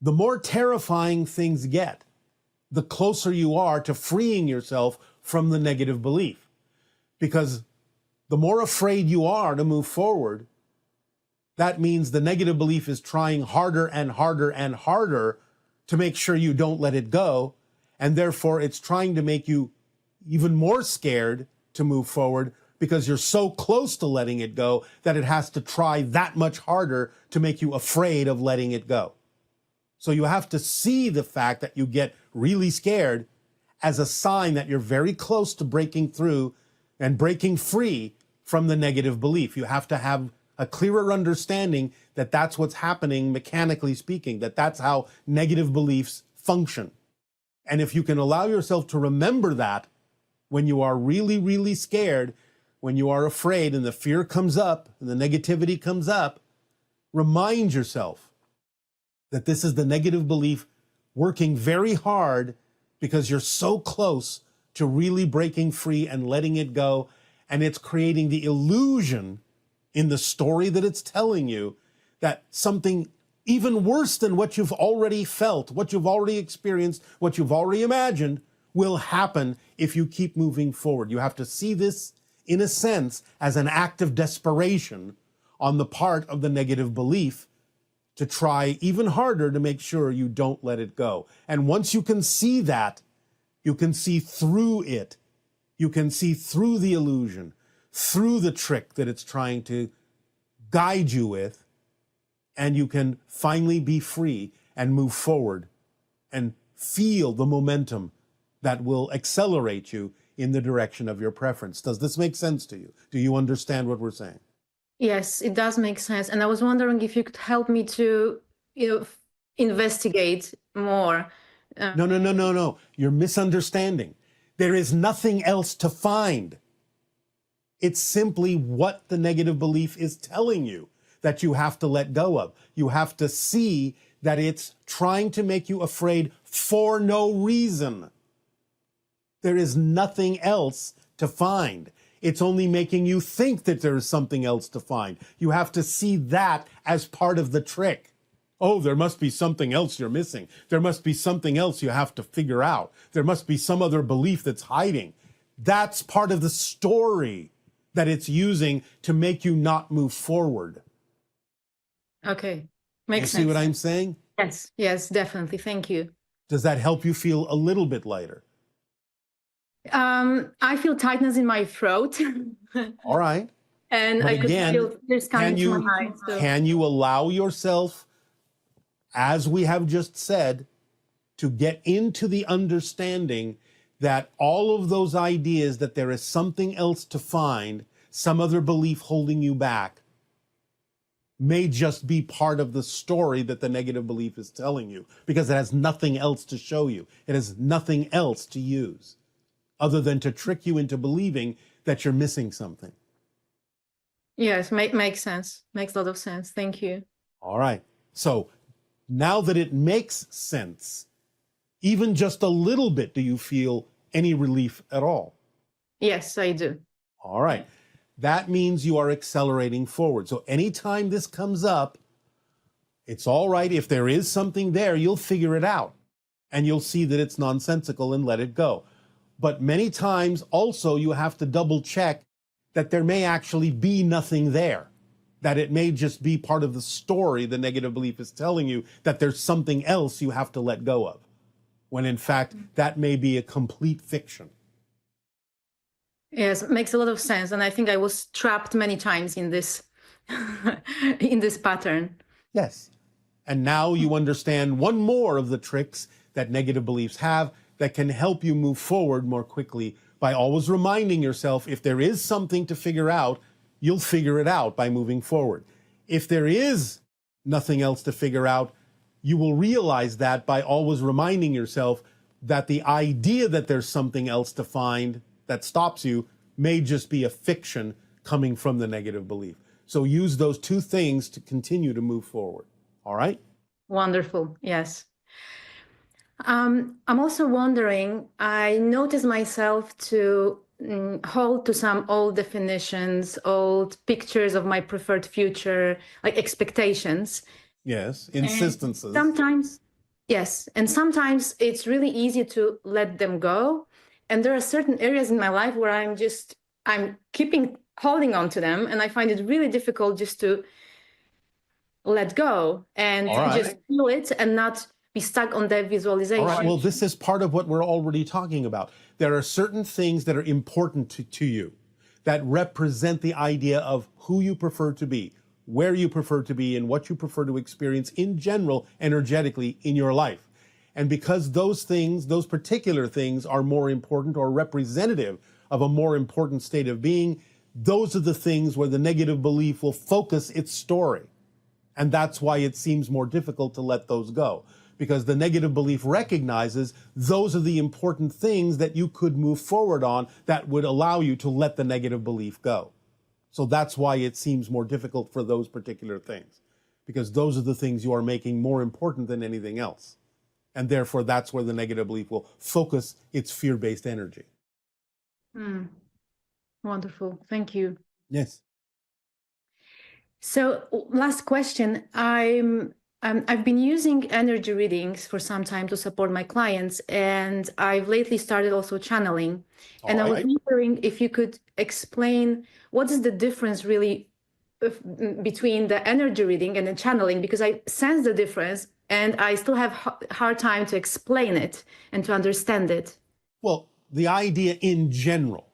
the more terrifying things get, the closer you are to freeing yourself from the negative belief. Because the more afraid you are to move forward, that means the negative belief is trying harder and harder and harder to make sure you don't let it go. And therefore, it's trying to make you even more scared to move forward because you're so close to letting it go that it has to try that much harder to make you afraid of letting it go. So you have to see the fact that you get really scared as a sign that you're very close to breaking through and breaking free from the negative belief. You have to have a clearer understanding that that's what's happening, mechanically speaking, that that's how negative beliefs function. And if you can allow yourself to remember that when you are really, really scared, when you are afraid and the fear comes up and the negativity comes up, remind yourself that this is the negative belief working very hard because you're so close to really breaking free and letting it go. And it's creating the illusion in the story that it's telling you that something even worse than what you've already felt, what you've already experienced, what you've already imagined will happen if you keep moving forward. You have to see this, in a sense, as an act of desperation on the part of the negative belief to try even harder to make sure you don't let it go. And once you can see that, you can see through it. You can see through the illusion, through the trick that it's trying to guide you with, and you can finally be free and move forward and feel the momentum that will accelerate you in the direction of your preference. Does this make sense to you? Do you understand what we're saying? Yes, it does make sense. And I was wondering if you could help me to, investigate more. No. You're misunderstanding. There is nothing else to find. It's simply what the negative belief is telling you that you have to let go of. You have to see that it's trying to make you afraid for no reason. There is nothing else to find. It's only making you think that there is something else to find. You have to see that as part of the trick. Oh, there must be something else you're missing. There must be something else you have to figure out. There must be some other belief that's hiding. That's part of the story that it's using to make you not move forward. Okay, makes sense. You see what I'm saying? Yes, definitely. Thank you. Does that help you feel a little bit lighter? I feel tightness in my throat. All right. And But I could again, feel this coming to my eyes. So. Can you allow yourself, as we have just said, to get into the understanding that all of those ideas that there is something else to find, some other belief holding you back, may just be part of the story that the negative belief is telling you, because it has nothing else to show you. It has nothing else to use other than to trick you into believing that you're missing something. Yes, makes sense. Makes a lot of sense. Thank you. All right. So now that it makes sense, even just a little bit, do you feel any relief at all? Yes, I do. All right. That means you are accelerating forward. So anytime this comes up, it's all right. If there is something there, you'll figure it out and you'll see that it's nonsensical and let it go. But many times also you have to double check that there may actually be nothing there, that it may just be part of the story the negative belief is telling you, that there's something else you have to let go of, when in fact that may be a complete fiction. Yes, makes a lot of sense. And I think I was trapped many times in this in this pattern. Yes. And now you understand one more of the tricks that negative beliefs have that can help you move forward more quickly by always reminding yourself, if there is something to figure out, you'll figure it out by moving forward. If there is nothing else to figure out, you will realize that by always reminding yourself, that the idea that there's something else to find that stops you may just be a fiction coming from the negative belief. So use those two things to continue to move forward. All right? Wonderful. Yes. I'm also wondering, I notice myself to hold to some old definitions, old pictures of my preferred future, like expectations. Yes, insistences. Sometimes, yes. And sometimes it's really easy to let them go. And there are certain areas in my life where I'm keeping holding on to them. And I find it really difficult just to let go and just feel it and not be stuck on that visualization. All right, well, this is part of what we're already talking about. There are certain things that are important to you that represent the idea of who you prefer to be, where you prefer to be, and what you prefer to experience in general, energetically, in your life. And because those things, those particular things are more important or representative of a more important state of being, those are the things where the negative belief will focus its story. And that's why it seems more difficult to let those go, because the negative belief recognizes those are the important things that you could move forward on that would allow you to let the negative belief go. So that's why it seems more difficult for those particular things, because those are the things you are making more important than anything else. And therefore, that's where the negative belief will focus its fear-based energy. Wonderful. Thank you. Yes. So last question. I've been using energy readings for some time to support my clients, and I've lately started also channeling. And I was wondering if you could explain what is the difference really between the energy reading and the channeling, because I sense the difference and I still have hard time to explain it and to understand it. Well, the idea in general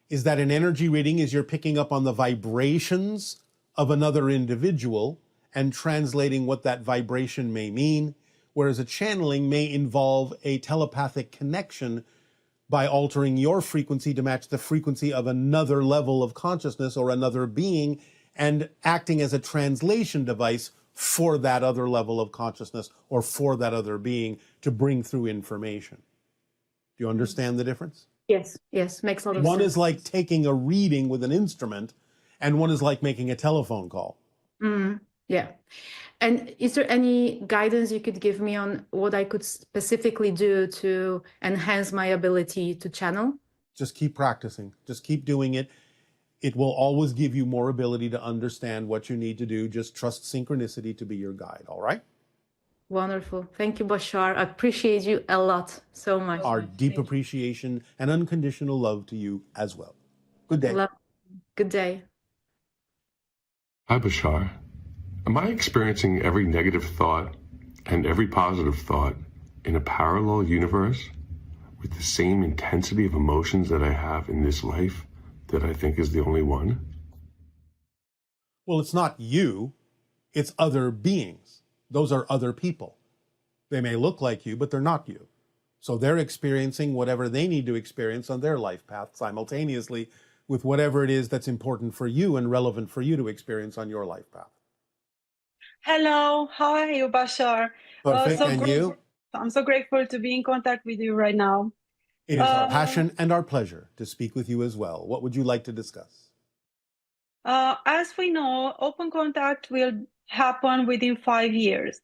is that an energy reading is you're picking up on the vibrations of another individual and translating what that vibration may mean, whereas a channeling may involve a telepathic connection by altering your frequency to match the frequency of another level of consciousness or another being, and acting as a translation device for that other level of consciousness or for that other being to bring through information. Do you understand the difference? Yes, makes a lot of sense. One is like taking a reading with an instrument, and one is like making a telephone call. Yeah. And is there any guidance you could give me on what I could specifically do to enhance my ability to channel? Just keep practicing. Just keep doing it. It will always give you more ability to understand what you need to do. Just trust synchronicity to be your guide, all right? Wonderful. Thank you, Bashar. I appreciate you a lot, so much. Our deep appreciation and unconditional love to you as well. Good day. Good day. Hi, Bashar. Am I experiencing every negative thought and every positive thought in a parallel universe with the same intensity of emotions that I have in this life that I think is the only one? Well, it's not you, it's other beings. Those are other people. They may look like you, but they're not you. So they're experiencing whatever they need to experience on their life path simultaneously with whatever it is that's important for you and relevant for you to experience on your life path. Hello, how are you, Bashar? Perfect, and you? I'm so grateful to be in contact with you right now. It is our passion and our pleasure to speak with you as well. What would you like to discuss? As we know, open contact will happen within 5 years.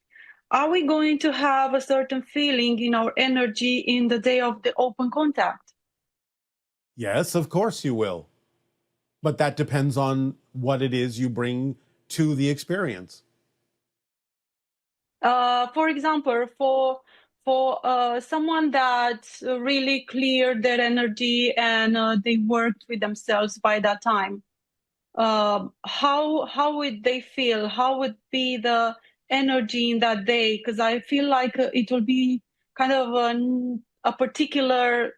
Are we going to have a certain feeling in our energy in the day of the open contact? Yes, of course you will. But that depends on what it is you bring to the experience. For example, for someone that really cleared their energy and they worked with themselves by that time, how would they feel? How would be the energy in that day? Because I feel like it will be kind of a particular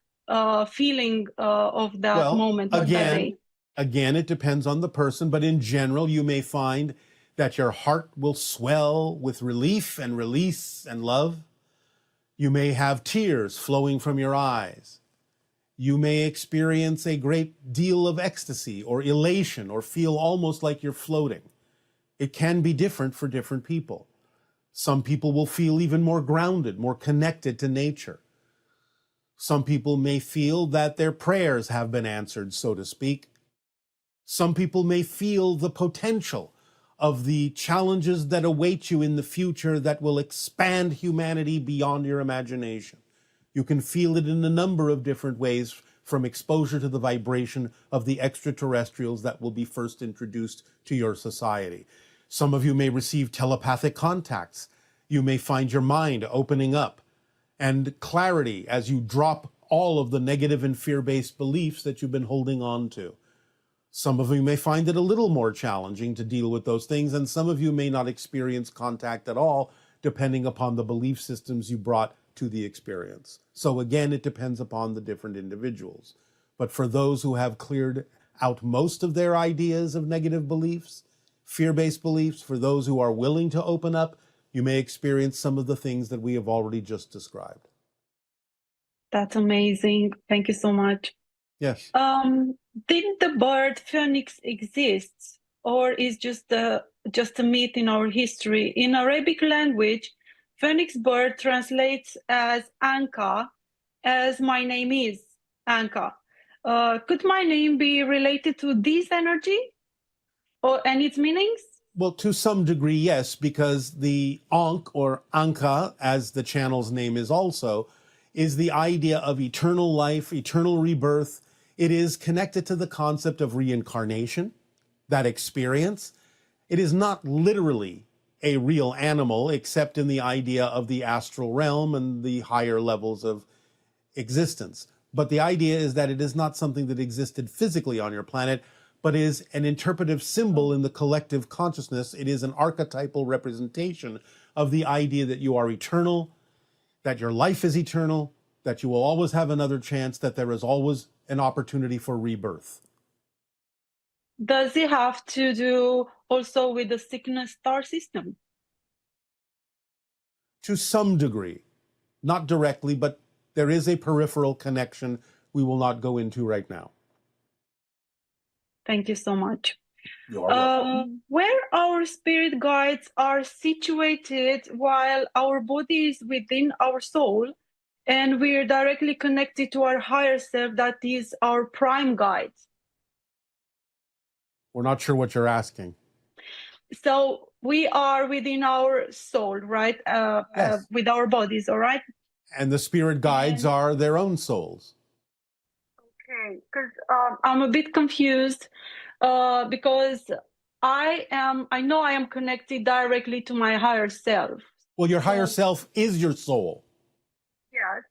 feeling of that moment or that day. Again, it depends on the person, but in general, you may find that your heart will swell with relief and release and love. You may have tears flowing from your eyes. You may experience a great deal of ecstasy or elation or feel almost like you're floating. It can be different for different people. Some people will feel even more grounded, more connected to nature. Some people may feel that their prayers have been answered, so to speak. Some people may feel the potential of the challenges that await you in the future that will expand humanity beyond your imagination. You can feel it in a number of different ways, from exposure to the vibration of the extraterrestrials that will be first introduced to your society. Some of you may receive telepathic contacts. You may find your mind opening up and clarity as you drop all of the negative and fear-based beliefs that you've been holding on to. Some of you may find it a little more challenging to deal with those things, and some of you may not experience contact at all, depending upon the belief systems you brought to the experience. So again, it depends upon the different individuals. But for those who have cleared out most of their ideas of negative beliefs, fear-based beliefs, for those who are willing to open up, you may experience some of the things that we have already just described. That's amazing. Thank you so much. Yes. Did the bird phoenix exist, or is just a myth in our history? In Arabic language, phoenix bird translates as Anka, as my name is Anka. Could my name be related to this energy and its meanings? Well, to some degree, yes, because the Ankh, or Anka, as the channel's name is also, is the idea of eternal life, eternal rebirth. It is connected to the concept of reincarnation, that experience. It is not literally a real animal, except in the idea of the astral realm and the higher levels of existence. But the idea is that it is not something that existed physically on your planet, but is an interpretive symbol in the collective consciousness. It is an archetypal representation of the idea that you are eternal, that your life is eternal, that you will always have another chance, that there is always an opportunity for rebirth. Does it have to do also with the Cygnus star system? To some degree, not directly, but there is a peripheral connection we will not go into right now. Thank you so much. You are welcome. Where our spirit guides are situated while our body is within our soul, and we're directly connected to our higher self, that is our prime guide. We're not sure what you're asking. So we are within our soul, right? Yes. With our bodies, all right? And the spirit guides are their own souls. Okay, because I'm a bit confused because I know I am connected directly to my higher self. Well, your higher self is your soul. Yes.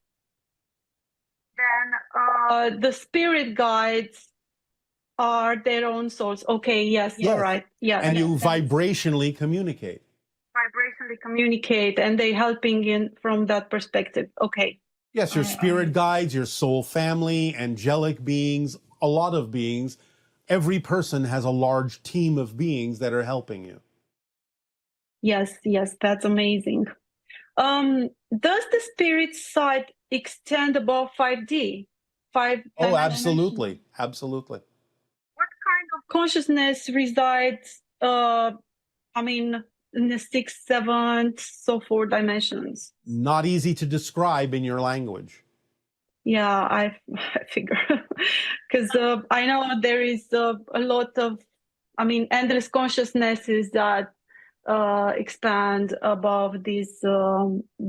Then the spirit guides are their own souls. Okay, yes, Yes. all right. Yeah. And you vibrationally communicate. Vibrationally communicate, and they helping in from that perspective. Okay. Yes, your spirit guides, your soul family, angelic beings, a lot of beings. Every person has a large team of beings that are helping you. Yes, that's amazing. Does the spirit side extend above 5D? Oh, absolutely. Absolutely. What kind of consciousness resides, in the 6th, 7th, so 4 dimensions? Not easy to describe in your language. Yeah, I figure. Because I know there is a lot of, endless consciousnesses that expand above these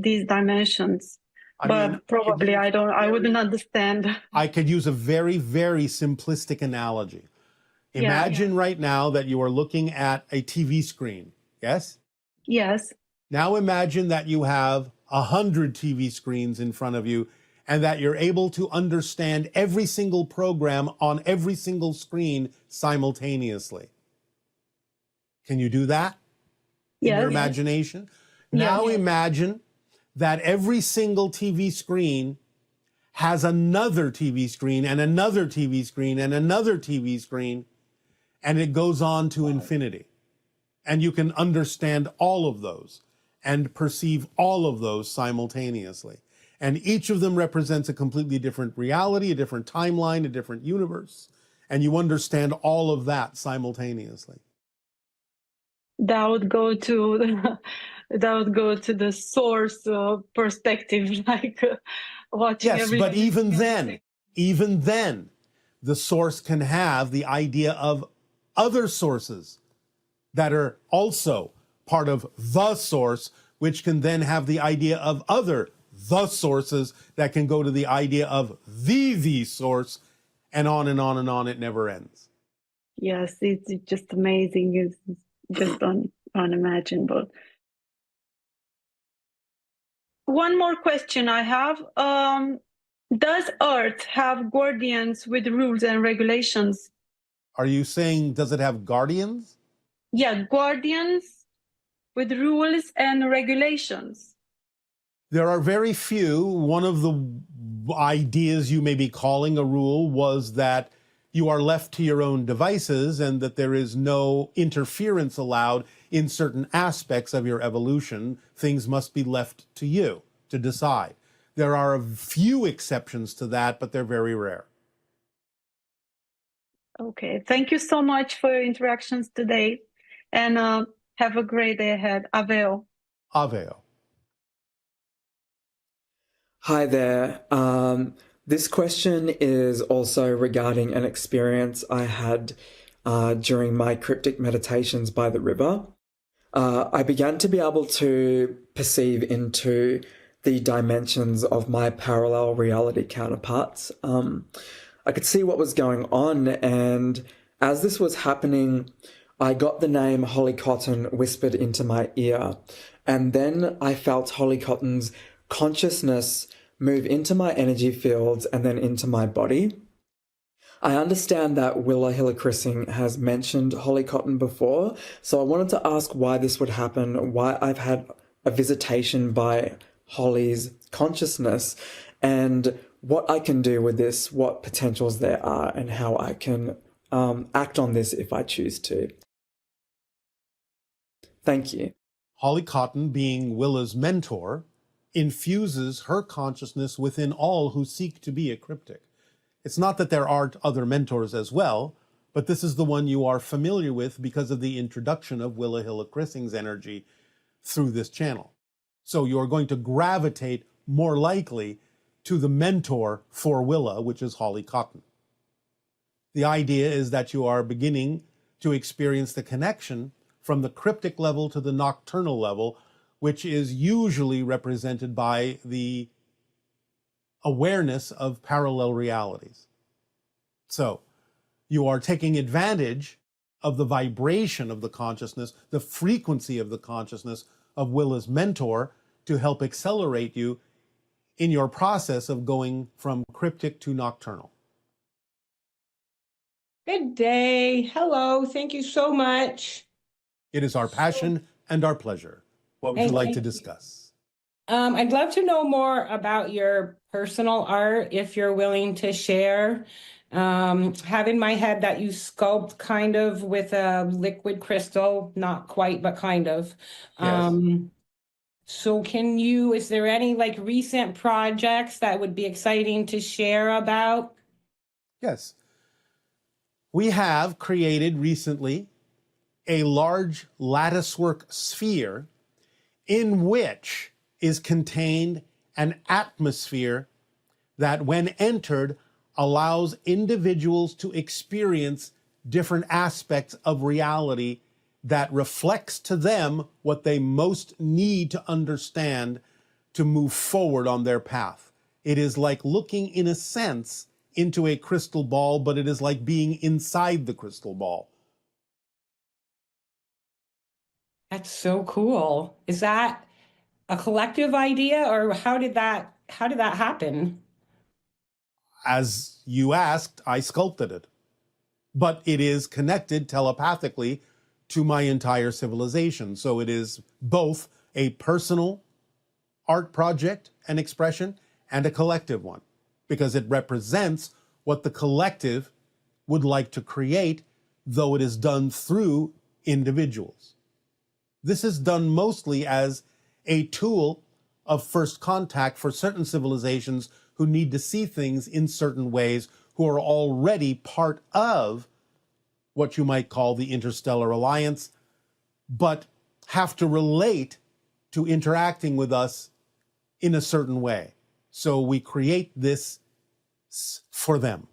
dimensions. But probably I wouldn't understand. I could use a very, very simplistic analogy. Imagine right now that you are looking at a TV screen. Yes? Yes. Now imagine that you have 100 TV screens in front of you, and that you're able to understand every single program on every single screen simultaneously. Can you do that? In your imagination? Now imagine that every single TV screen has another TV screen and another TV screen and another TV screen, and it goes on to infinity. And you can understand all of those and perceive all of those simultaneously. And each of them represents a completely different reality, a different timeline, a different universe. And you understand all of that simultaneously. That would go to the source perspective, like watching Yes, every but day. even then, the source can have the idea of other sources that are also part of the source, which can then have the idea of other the sources that can go to the idea of the source, and on and on and on. It never ends. Yes, it's just amazing. It's just unimaginable. One more question I have. Does Earth have guardians with rules and regulations? Are you saying, does it have guardians? Yeah, guardians with rules and regulations. There are very few. One of the ideas you may be calling a rule was that you are left to your own devices and that there is no interference allowed in certain aspects of your evolution. Things must be left to you to decide. There are a few exceptions to that, but they're very rare. Okay, thank you so much for your interactions today, and have a great day ahead. Aveo. Aveo. Hi there. This question is also regarding an experience I had during my cryptic meditations by the river. I began to be able to perceive into the dimensions of my parallel reality counterparts. I could see what was going on, and as this was happening, I got the name Holly Cotton whispered into my ear, and then I felt Holly Cotton's consciousness move into my energy fields and then into my body. I understand that Willa Hillicrissing has mentioned Holly Cotton before, so I wanted to ask why this would happen, why I've had a visitation by Holly's consciousness, and what I can do with this, what potentials there are, and how I can act on this if I choose to. Thank you. Holly Cotton, being Willa's mentor, infuses her consciousness within all who seek to be a cryptic. It's not that there aren't other mentors as well, but this is the one you are familiar with because of the introduction of Willa Hillicrissing's energy through this channel. So you're going to gravitate more likely to the mentor for Willa, which is Holly Cotton. The idea is that you are beginning to experience the connection from the cryptic level to the nocturnal level, which is usually represented by the awareness of parallel realities. So you are taking advantage of the vibration of the consciousness, the frequency of the consciousness of Willa's mentor to help accelerate you in your process of going from cryptic to nocturnal. Good day. Hello. Thank you so much. It is our passion and our pleasure. What would you like to discuss? I'd love to know more about your personal art, if you're willing to share. Have in my head that you sculpt kind of with a liquid crystal, not quite, but kind of. Yes. So is there any like recent projects that would be exciting to share about? Yes. We have created recently a large latticework sphere in which is contained an atmosphere that, when entered, allows individuals to experience different aspects of reality that reflects to them what they most need to understand to move forward on their path. It is like looking, in a sense, into a crystal ball, but it is like being inside the crystal ball. That's so cool. Is that a collective idea, or how did that happen? As you asked, I sculpted it. But it is connected telepathically to my entire civilization. So it is both a personal art project and expression and a collective one, because it represents what the collective would like to create, though it is done through individuals. This is done mostly as a tool of first contact for certain civilizations who need to see things in certain ways, who are already part of what you might call the interstellar alliance, but have to relate to interacting with us in a certain way. So we create this for them.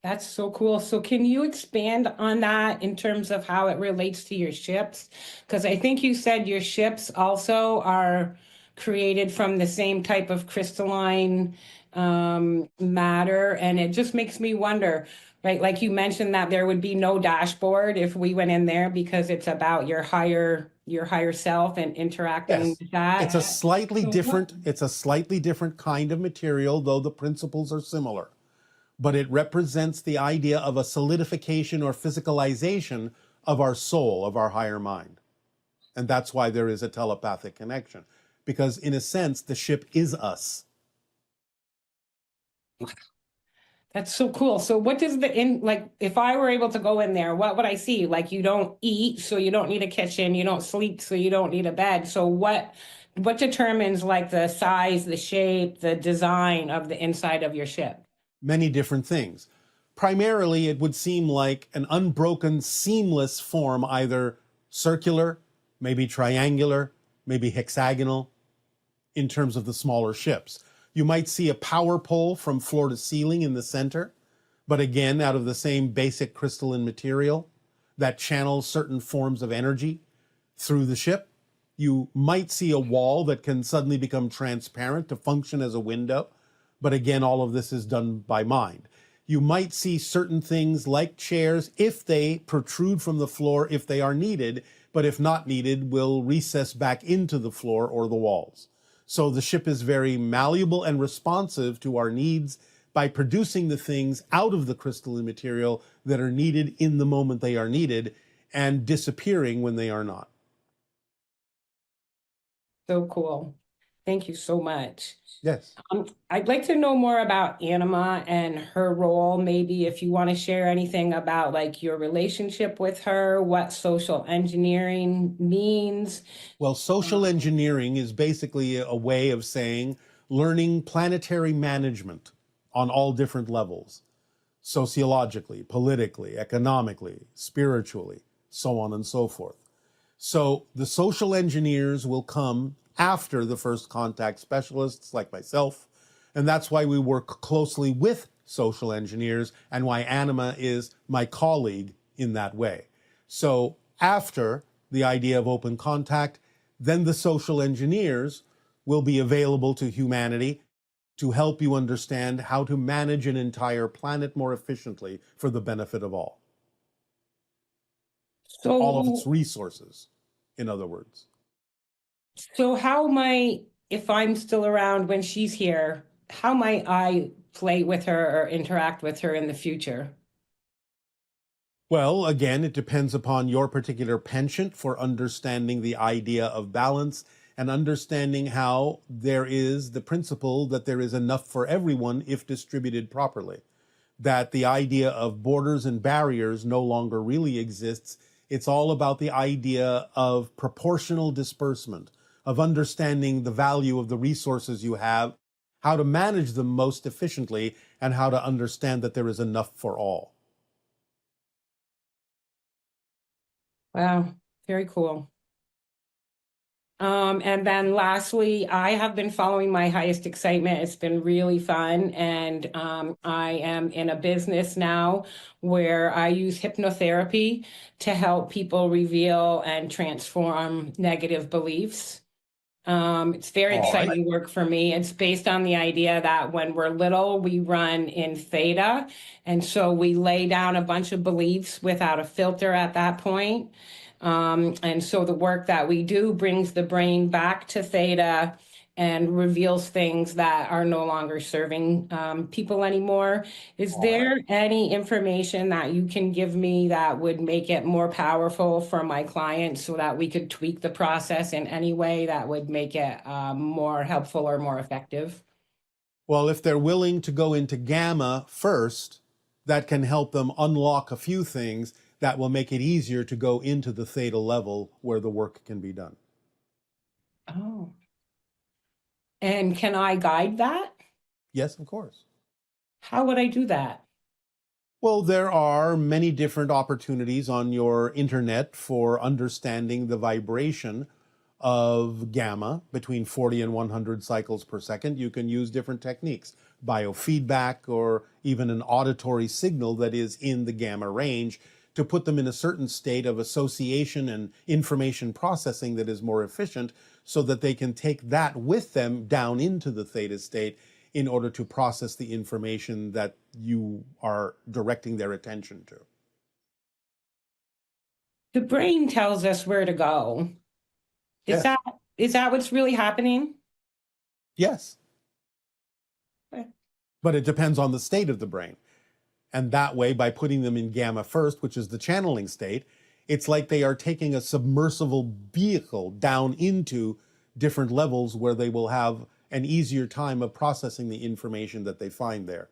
That's so cool. So can you expand on that in terms of how it relates to your ships? Because I think you said your ships also are created from the same type of crystalline matter. And it just makes me wonder, right? Like you mentioned that there would be no dashboard if we went in there because it's about your higher self and interacting Yes, with that. it's a slightly different kind of material, though the principles are similar. But it represents the idea of a solidification or physicalization of our soul, of our higher mind. And that's why there is a telepathic connection. Because in a sense, the ship is us. That's so cool. So what does like, if I were able to go in there, what would I see? Like, you don't eat, so you don't need a kitchen. You don't sleep, so you don't need a bed. So what determines like the size, the shape, the design of the inside of your ship? Many different things. Primarily, it would seem like an unbroken, seamless form, either circular, maybe triangular, maybe hexagonal, in terms of the smaller ships. You might see a power pole from floor to ceiling in the center, but again, out of the same basic crystalline material that channels certain forms of energy through the ship. You might see a wall that can suddenly become transparent to function as a window, but again, all of this is done by mind. You might see certain things like chairs, if they protrude from the floor, if they are needed, but if not needed, will recess back into the floor or the walls. So the ship is very malleable and responsive to our needs by producing the things out of the crystalline material that are needed in the moment they are needed and disappearing when they are not. So cool. Thank you so much. Yes. I'd like to know more about Anima and her role. Maybe if you want to share anything about like your relationship with her, what social engineering means. Well, social engineering is basically a way of saying learning planetary management on all different levels, sociologically, politically, economically, spiritually, so on and so forth. So the social engineers will come after the first contact specialists like myself, and that's why we work closely with social engineers and why Anima is my colleague in that way. So after the idea of open contact, then the social engineers will be available to humanity to help you understand how to manage an entire planet more efficiently for the benefit of all. So all of its resources, in other words. So how might, if I'm still around when she's here, how might I play with her or interact with her in the future? Well, again, it depends upon your particular penchant for understanding the idea of balance and understanding how there is the principle that there is enough for everyone if distributed properly. That the idea of borders and barriers no longer really exists. It's all about the idea of proportional disbursement, of understanding the value of the resources you have, how to manage them most efficiently, and how to understand that there is enough for all. Wow, very cool. And then lastly, I have been following my highest excitement. It's been really fun. And I am in a business now where I use hypnotherapy to help people reveal and transform negative beliefs. It's very exciting work for me. It's based on the idea that when we're little, we run in theta. And so we lay down a bunch of beliefs without a filter at that point. And so the work that we do brings the brain back to theta and reveals things that are no longer serving people anymore. Is there any information that you can give me that would make it more powerful for my clients so that we could tweak the process in any way that would make it more helpful or more effective? Well, if they're willing to go into gamma first, that can help them unlock a few things that will make it easier to go into the theta level where the work can be done. Oh. And can I guide that? Yes, of course. How would I do that? Well, there are many different opportunities on your internet for understanding the vibration of gamma, between 40 and 100 cycles per second, you can use different techniques, biofeedback or even an auditory signal that is in the gamma range, to put them in a certain state of association and information processing that is more efficient, so that they can take that with them down into the theta state in order to process the information that you are directing their attention to. The brain tells us where to go. Is Yes. that what's really happening? Yes. Okay. But it depends on the state of the brain. And that way, by putting them in gamma first, which is the channeling state, it's like they are taking a submersible vehicle down into different levels where they will have an easier time of processing the information that they find there.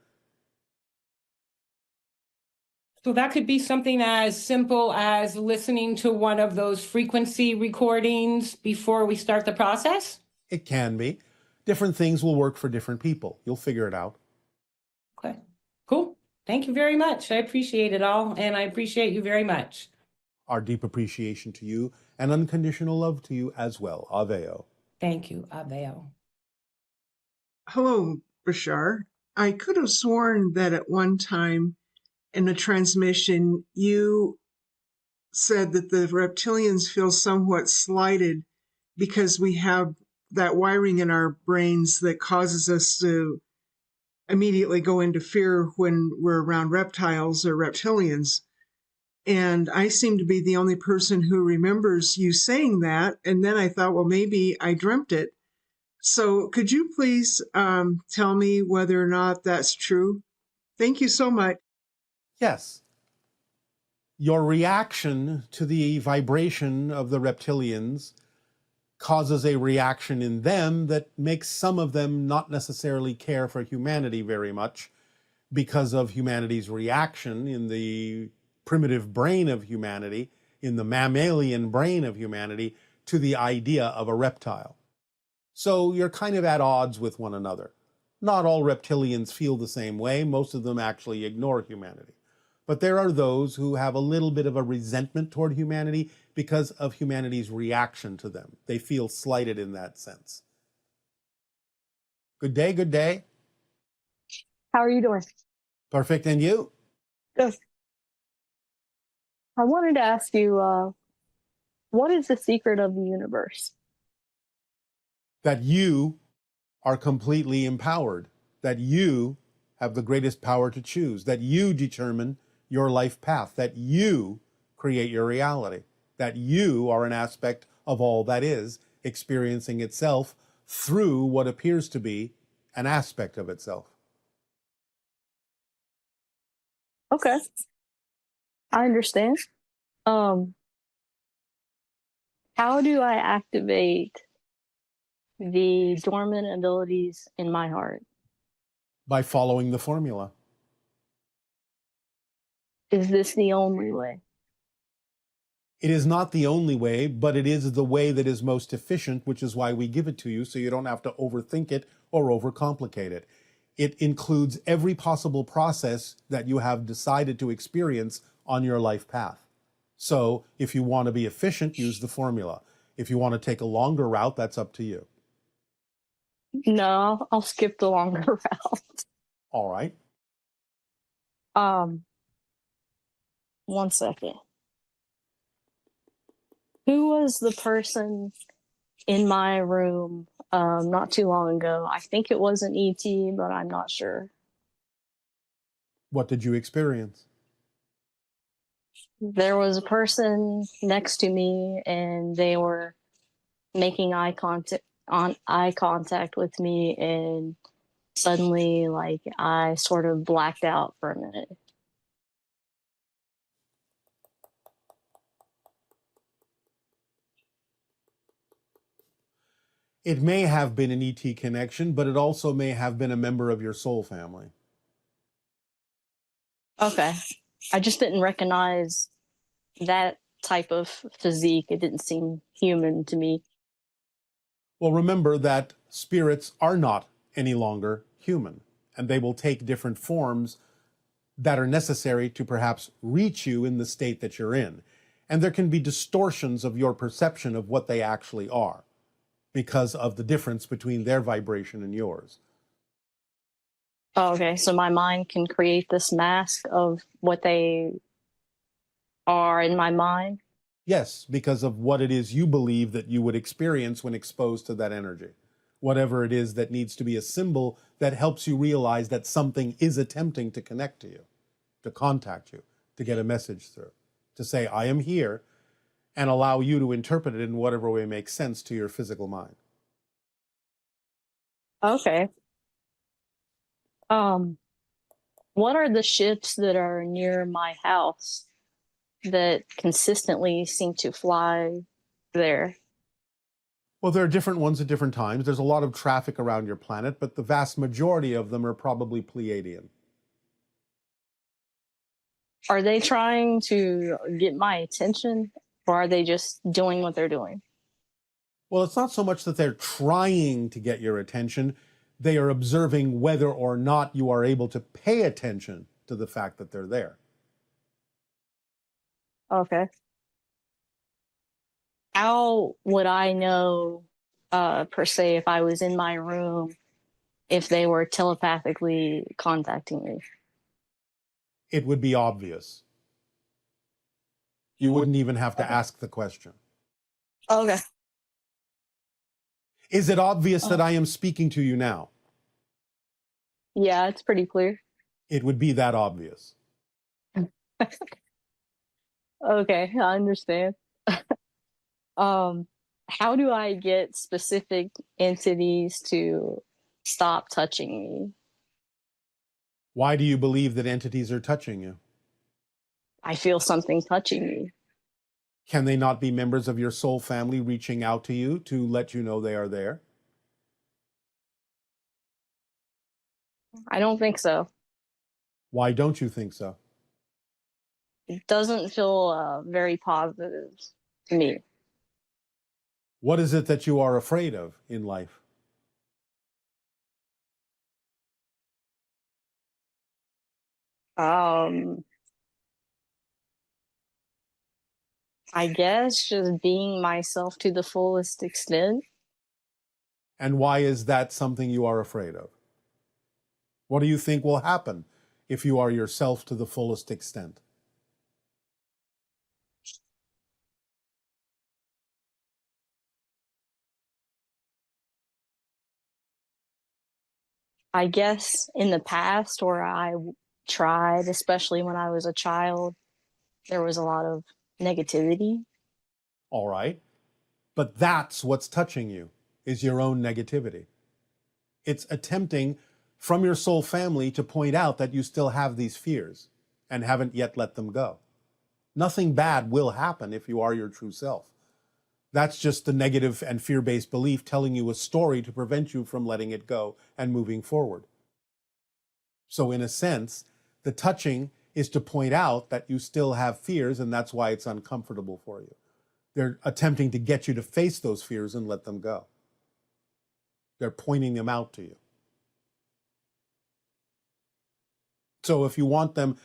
So that could be something as simple as listening to one of those frequency recordings before we start the process? It can be. Different things will work for different people. You'll figure it out. Okay, cool. Thank you very much. I appreciate it all, and I appreciate you very much. Our deep appreciation to you and unconditional love to you as well. Aveo. Thank you, Abeo. Hello, Bashar. I could have sworn that at one time in the transmission, you said that the reptilians feel somewhat slighted because we have that wiring in our brains that causes us to immediately go into fear when we're around reptiles or reptilians. And I seem to be the only person who remembers you saying that. And then I thought, well, maybe I dreamt it. So could you please tell me whether or not that's true? Thank you so much. Yes. Your reaction to the vibration of the reptilians causes a reaction in them that makes some of them not necessarily care for humanity very much, because of humanity's reaction in the primitive brain of humanity, in the mammalian brain of humanity, to the idea of a reptile. So you're kind of at odds with one another. Not all reptilians feel the same way. Most of them actually ignore humanity. But there are those who have a little bit of a resentment toward humanity because of humanity's reaction to them. They feel slighted in that sense. Good day, good day. How are you doing? Perfect, and you? Good. I wanted to ask you, what is the secret of the universe? That you are completely empowered, that you have the greatest power to choose, that you determine your life path, that you create your reality, that you are an aspect of all that is, experiencing itself through what appears to be an aspect of itself. Okay. I understand. How do I activate the dormant abilities in my heart? By following the formula. Is this the only way? It is not the only way, but it is the way that is most efficient, which is why we give it to you, so you don't have to overthink it or overcomplicate it. It includes every possible process that you have decided to experience on your life path. So if you want to be efficient, use the formula. If you want to take a longer route, that's up to you. No, I'll skip the longer route. All right. 1 second. Who was the person in my room not too long ago? I think it was an ET, but I'm not sure. What did you experience? There was a person next to me, and they were making eye contact with me, and suddenly, like, I sort of blacked out for a minute. It may have been an ET connection, but it also may have been a member of your soul family. Okay. I just didn't recognize that type of physique. It didn't seem human to me. Well, remember that spirits are not any longer human, and they will take different forms that are necessary to perhaps reach you in the state that you're in. And there can be distortions of your perception of what they actually are because of the difference between their vibration and yours. Oh, okay, so my mind can create this mask of what they are in my mind? Yes, because of what it is you believe that you would experience when exposed to that energy. Whatever it is that needs to be a symbol that helps you realize that something is attempting to connect to you, to contact you, to get a message through, to say, I am here, and allow you to interpret it in whatever way makes sense to your physical mind. Okay. What are the ships that are near my house that consistently seem to fly there? Well, there are different ones at different times. There's a lot of traffic around your planet, but the vast majority of them are probably Pleiadian. Are they trying to get my attention, or are they just doing what they're doing? Well, it's not so much that they're trying to get your attention. They are observing whether or not you are able to pay attention to the fact that they're there. Okay. How would I know, per se, if I was in my room, if they were telepathically contacting me? It would be obvious. You wouldn't even have to ask the question. Okay. Is it obvious that I am speaking to you now? Yeah, it's pretty clear. It would be that obvious. Okay, I understand. How do I get specific entities to stop touching me? Why do you believe that entities are touching you? I feel something touching me. Can they not be members of your soul family reaching out to you to let you know they are there? I don't think so. Why don't you think so? It doesn't feel very positive to me. What is it that you are afraid of in life? I guess just being myself to the fullest extent. And why is that something you are afraid of? What do you think will happen if you are yourself to the fullest extent? I guess in the past, where I tried, especially when I was a child, there was a lot of negativity. All right. But that's what's touching you, is your own negativity. It's attempting from your soul family to point out that you still have these fears and haven't yet let them go. Nothing bad will happen if you are your true self. That's just the negative and fear-based belief telling you a story to prevent you from letting it go and moving forward. So in a sense, the touching is to point out that you still have fears, and that's why it's uncomfortable for you. They're attempting to get you to face those fears and let them go. They're pointing them out to you. So if you want them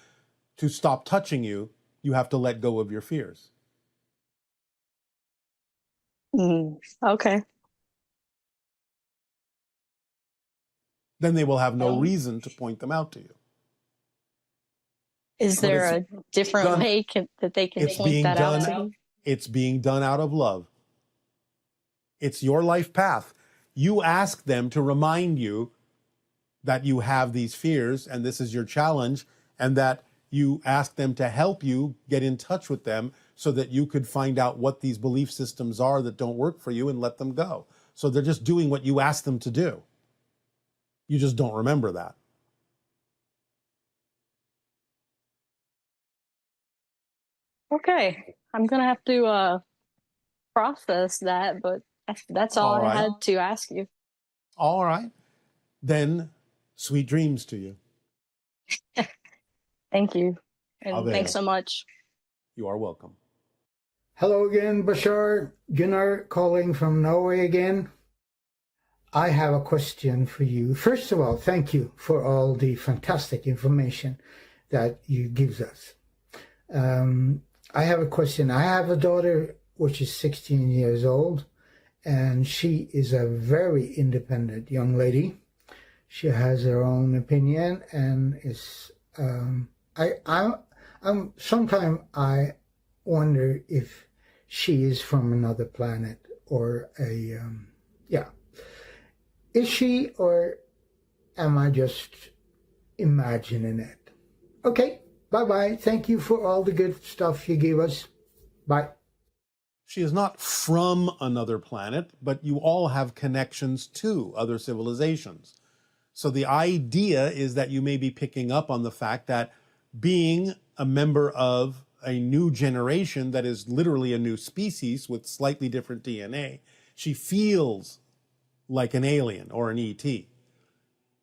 to stop touching you, you have to let go of your fears. Okay. Then they will have no reason to point them out to you. Is there a different way that they can point that out to me? It's being done out of love. It's your life path. You ask them to remind you that you have these fears and this is your challenge, and that you ask them to help you get in touch with them so that you could find out what these belief systems are that don't work for you and let them go. So they're just doing what you ask them to do. You just don't remember that. Okay. I'm going to have to process that, but that's all I had to ask you. All right. Then, sweet dreams to you. Thank you. And thanks so much. You are welcome. Hello again, Bashar. Gunnar calling from Norway again. I have a question for you. First of all, thank you for all the fantastic information that you gives us. I have a question. I have a daughter which is 16 years old, and she is a very independent young lady. She has her own opinion and is. I'm sometimes I wonder if she is from another planet or a yeah. Is she, or am I just imagining it? Okay, bye-bye. Thank you for all the good stuff you gave us. Bye. She is not from another planet, but you all have connections to other civilizations. So the idea is that you may be picking up on the fact that being a member of a new generation that is literally a new species with slightly different DNA, she feels like an alien or an ET.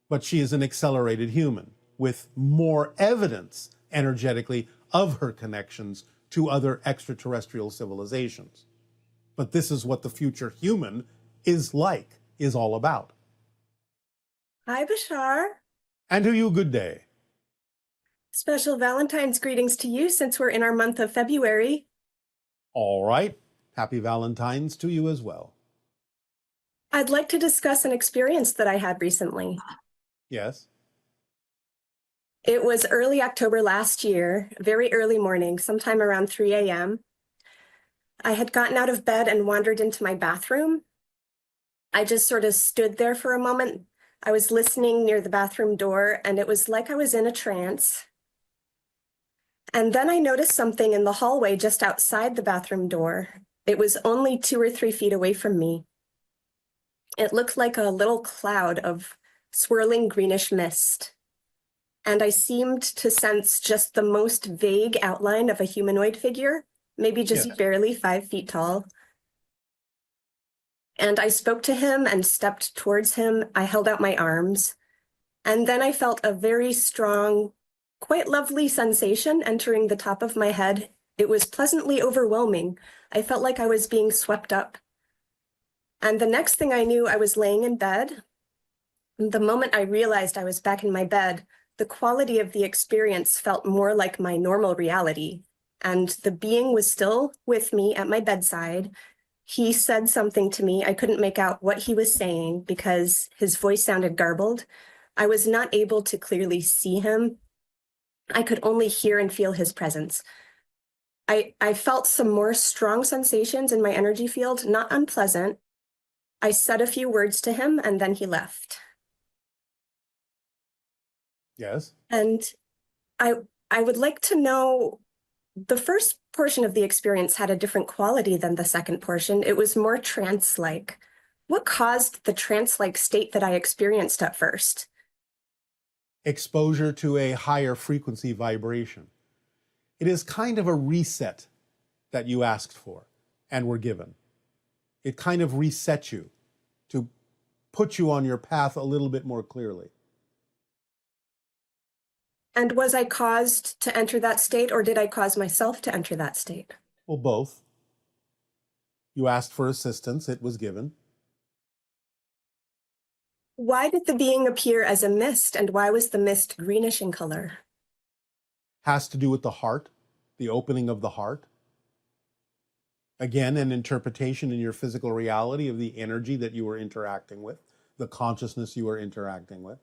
But she is an accelerated human with more evidence energetically of her connections to other extraterrestrial civilizations. But this is what the future human is like, is all about. Hi, Bashar. And to you, good day. Special Valentine's greetings to you since we're in our month of February. All right. Happy Valentine's to you as well. I'd like to discuss an experience that I had recently. Yes. It was early October last year, very early morning, sometime around 3 a.m. I had gotten out of bed and wandered into my bathroom. I just sort of stood there for a moment. I was listening near the bathroom door, and it was like I was in a trance. And then I noticed something in the hallway just outside the bathroom door. It was only 2 or 3 feet away from me. It looked like a little cloud of swirling greenish mist. And I seemed to sense just the most vague outline of a humanoid figure, maybe just barely 5 feet tall. And I spoke to him and stepped towards him. I held out my arms. And then I felt a very strong, quite lovely sensation entering the top of my head. It was pleasantly overwhelming. I felt like I was being swept up. And the next thing I knew, I was laying in bed. The moment I realized I was back in my bed, the quality of the experience felt more like my normal reality. And the being was still with me at my bedside. He said something to me. I couldn't make out what he was saying because his voice sounded garbled. I was not able to clearly see him. I could only hear and feel his presence. I felt some more strong sensations in my energy field, not unpleasant. I said a few words to him and then he left. Yes. And I would like to know, the first portion of the experience had a different quality than the second portion. It was more trance-like. What caused the trance-like state that I experienced at first? Exposure to a higher frequency vibration. It is kind of a reset that you asked for and were given. It kind of resets you to put you on your path a little bit more clearly. And was I caused to enter that state, or did I cause myself to enter that state? Well, both. You asked for assistance, it was given. Why did the being appear as a mist, and why was the mist greenish in color? Has to do with the heart, the opening of the heart. Again, an interpretation in your physical reality of the energy that you were interacting with, the consciousness you were interacting with.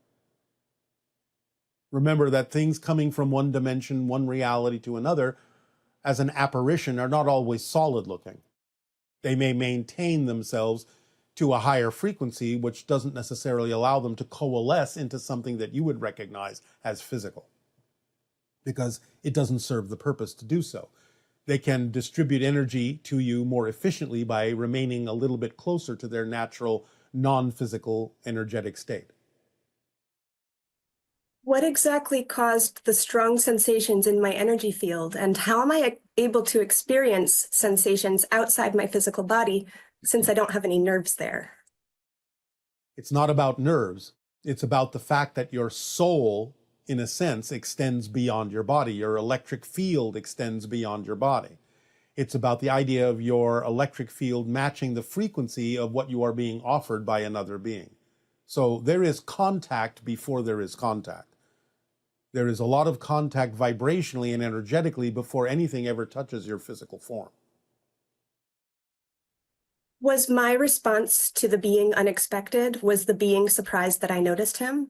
Remember that things coming from one dimension, one reality to another, as an apparition, are not always solid looking. They may maintain themselves to a higher frequency, which doesn't necessarily allow them to coalesce into something that you would recognize as physical, because it doesn't serve the purpose to do so. They can distribute energy to you more efficiently by remaining a little bit closer to their natural, non-physical, energetic state. What exactly caused the strong sensations in my energy field, and how am I able to experience sensations outside my physical body since I don't have any nerves there? It's not about nerves. It's about the fact that your soul, in a sense, extends beyond your body. Your electric field extends beyond your body. It's about the idea of your electric field matching the frequency of what you are being offered by another being. So there is contact before there is contact. There is a lot of contact vibrationally and energetically before anything ever touches your physical form. Was my response to the being unexpected? Was the being surprised that I noticed him?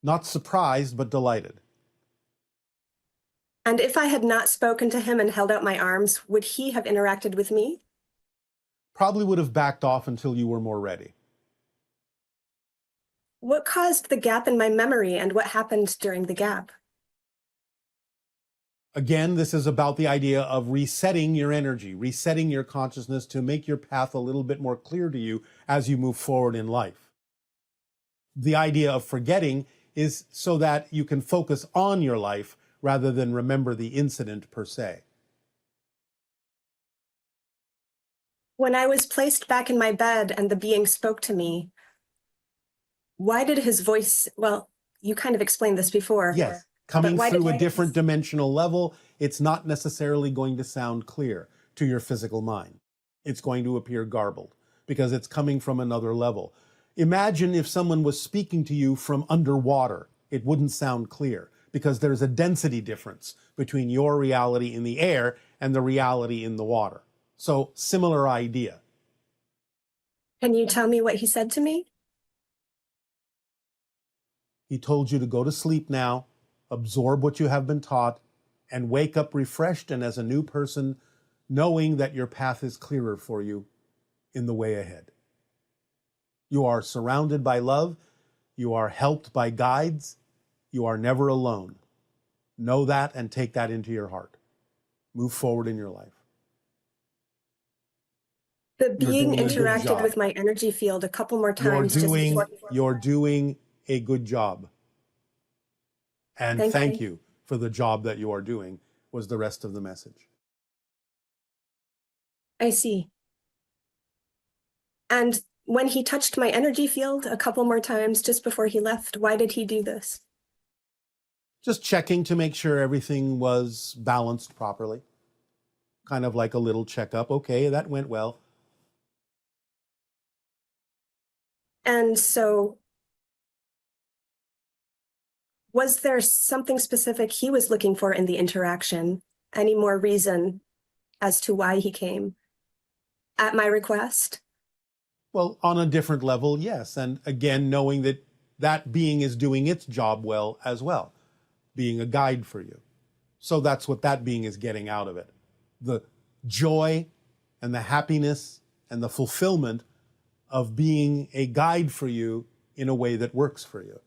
Not surprised, but delighted. And if I had not spoken to him and held out my arms, would he have interacted with me? Probably would have backed off until you were more ready. What caused the gap in my memory and what happened during the gap? Again, this is about the idea of resetting your energy, resetting your consciousness to make your path a little bit more clear to you as you move forward in life. The idea of forgetting is so that you can focus on your life rather than remember the incident per se. When I was placed back in my bed and the being spoke to me, why did his voice, well, you kind of explained this before. Yes, coming why through did a different dimensional level, it's not necessarily going to sound clear to your physical mind. It's going to appear garbled because it's coming from another level. Imagine if someone was speaking to you from underwater. It wouldn't sound clear because there's a density difference between your reality in the air and the reality in the water. So, similar idea. Can you tell me what he said to me? He told you to go to sleep now, absorb what you have been taught, and wake up refreshed and as a new person, knowing that your path is clearer for you in the way ahead. You are surrounded by love. You are helped by guides. You are never alone. Know that and take that into your heart. Move forward in your life. The being doing a good interacted job. with my energy field a couple more times. You're doing a good job. And thank you for the job that you are doing, was the rest of the message. I see. And when he touched my energy field a couple more times just before he left, why did he do this? Just checking to make sure everything was balanced properly. Kind of like a little checkup. Okay, that went well. And so, was there something specific he was looking for in the interaction? Any more reason as to why he came at my request? Well, on a different level, yes. And again, knowing that that being is doing its job well as well, being a guide for you. So that's what that being is getting out of it. The joy and the happiness and the fulfillment of being a guide for you in a way that works for you.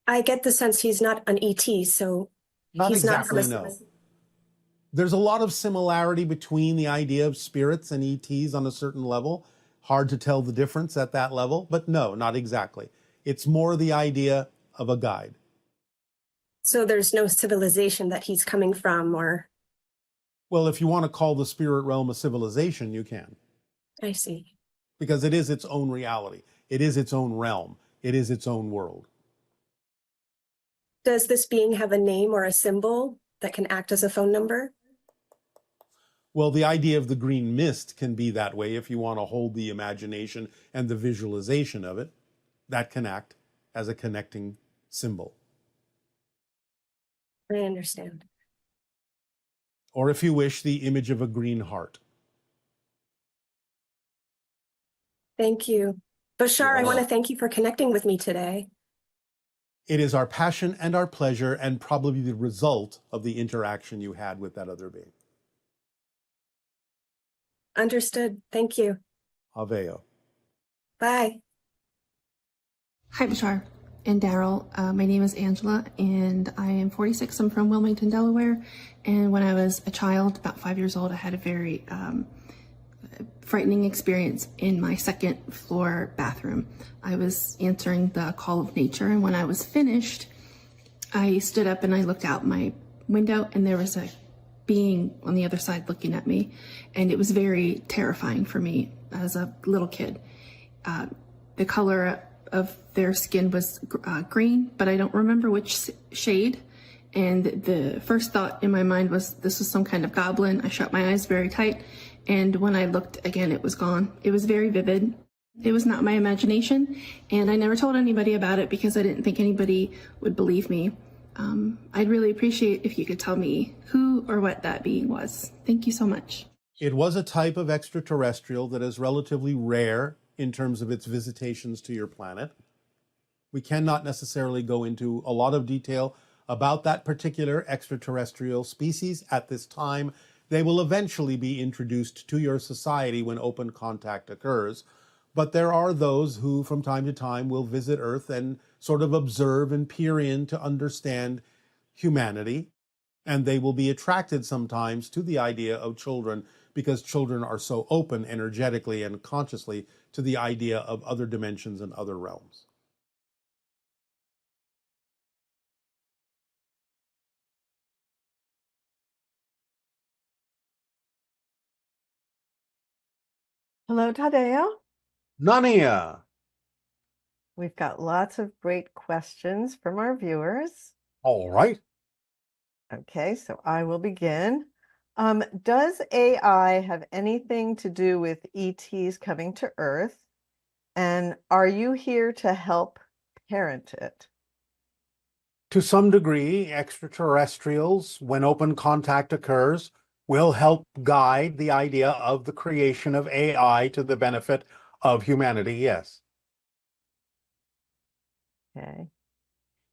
I get the sense he's not an ET, so Not he's exactly, not no. There's a lot of similarity between the idea of spirits and ETs on a certain level. Hard to tell the difference at that level, but no, not exactly. It's more the idea of a guide. So there's no civilization that he's coming from, or... Well, if you want to call the spirit realm a civilization, you can. I see. Because it is its own reality. It is its own realm. It is its own world. Does this being have a name or a symbol that can act as a phone number? Well, the idea of the green mist can be that way if you want to hold the imagination and the visualization of it. That can act as a connecting symbol. I understand. Or if you wish, the image of a green heart. Thank you. Bashar, I want to thank you for connecting with me today. It is our passion and our pleasure and probably the result of the interaction you had with that other being. Understood. Thank you. Aveo. Bye. Hi, Bashar and Darryl. My name is Angela, and I am 46. I'm from Wilmington, Delaware. And when I was a child, about 5 years old, I had a very frightening experience in my second floor bathroom. I was answering the call of nature, and when I was finished, I stood up and I looked out my window, and there was a being on the other side looking at me, and it was very terrifying for me as a little kid. The color of their skin was green, but I don't remember which shade. And the first thought in my mind was this was some kind of goblin. I shut my eyes very tight, and when I looked again, it was gone. It was very vivid. It was not my imagination, and I never told anybody about it because I didn't think anybody would believe me. I'd really appreciate if you could tell me who or what that being was. Thank you so much. It was a type of extraterrestrial that is relatively rare in terms of its visitations to your planet. We cannot necessarily go into a lot of detail about that particular extraterrestrial species at this time. They will eventually be introduced to your society when open contact occurs. But there are those who from time to time will visit Earth and sort of observe and peer in to understand humanity. And they will be attracted sometimes to the idea of children because children are so open energetically and consciously to the idea of other dimensions and other realms. Hello, Tadeo. Nania! We've got lots of great questions from our viewers. All right. Okay, so I will begin. Does AI have anything to do with ETs coming to Earth? And are you here to help parent it? To some degree, extraterrestrials, when open contact occurs, will help guide the idea of the creation of AI to the benefit of humanity, yes. Okay.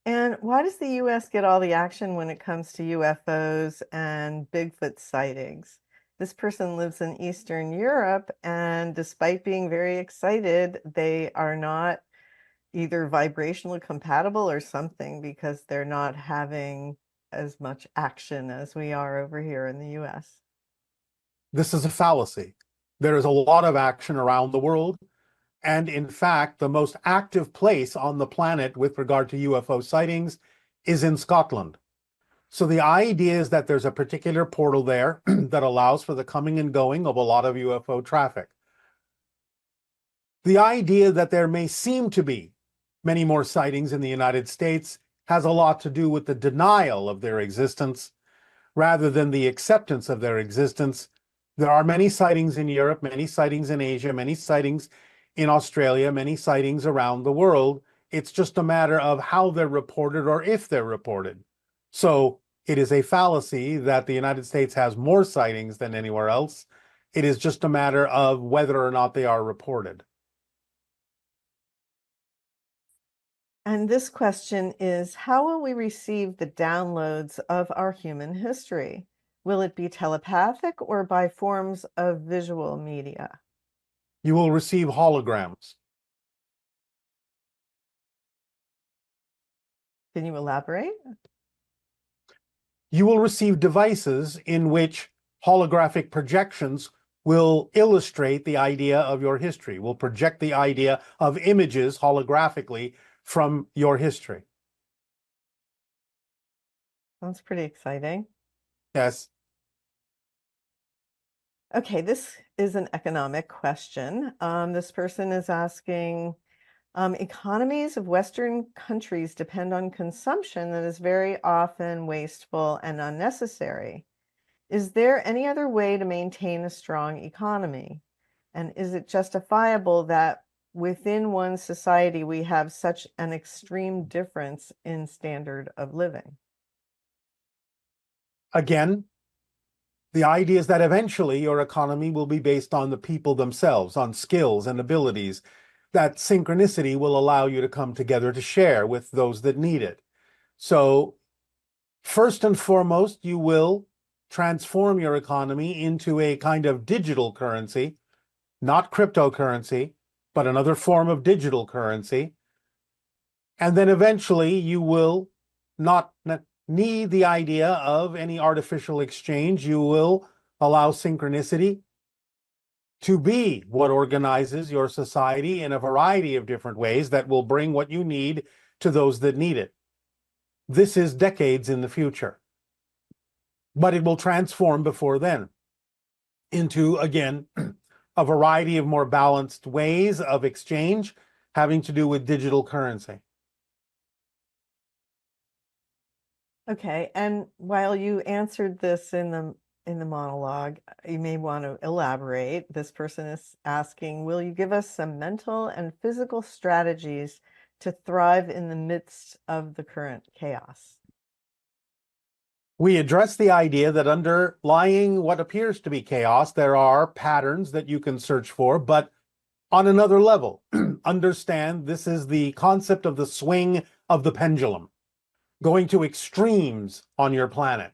And why does the US get all the action when it comes to UFOs and Bigfoot sightings? This person lives in Eastern Europe, and despite being very excited, they are not either vibrationally compatible or something because they're not having as much action as we are over here in the US. This is a fallacy. There is a lot of action around the world. And in fact, the most active place on the planet with regard to UFO sightings is in Scotland. So the idea is that there's a particular portal there that allows for the coming and going of a lot of UFO traffic. The idea that there may seem to be many more sightings in the United States has a lot to do with the denial of their existence rather than the acceptance of their existence. There are many sightings in Europe, many sightings in Asia, many sightings in Australia, many sightings around the world. It's just a matter of how they're reported or if they're reported. So it is a fallacy that the United States has more sightings than anywhere else. It is just a matter of whether or not they are reported. And this question is, how will we receive the downloads of our human history? Will it be telepathic or by forms of visual media? You will receive holograms. Can you elaborate? You will receive devices in which holographic projections will illustrate the idea of your history, will project the idea of images holographically from your history. Sounds pretty exciting. Yes. Okay, this is an economic question. This person is asking, economies of Western countries depend on consumption that is very often wasteful and unnecessary. Is there any other way to maintain a strong economy? And is it justifiable that within one society we have such an extreme difference in standard of living? Again, the idea is that eventually your economy will be based on the people themselves, on skills and abilities. That synchronicity will allow you to come together to share with those that need it. So first and foremost, you will transform your economy into a kind of digital currency, not cryptocurrency, but another form of digital currency. And then eventually you will not need the idea of any artificial exchange. You will allow synchronicity to be what organizes your society in a variety of different ways that will bring what you need to those that need it. This is decades in the future, but it will transform before then into, again, a variety of more balanced ways of exchange having to do with digital currency. Okay, and while you answered this in the in the monologue. You may want to elaborate. This person is asking, will you give us some mental and physical strategies to thrive in the midst of the current chaos? We address the idea that underlying what appears to be chaos, there are patterns that you can search for, but on another level. Understand this is the concept of the swing of the pendulum, going to extremes on your planet.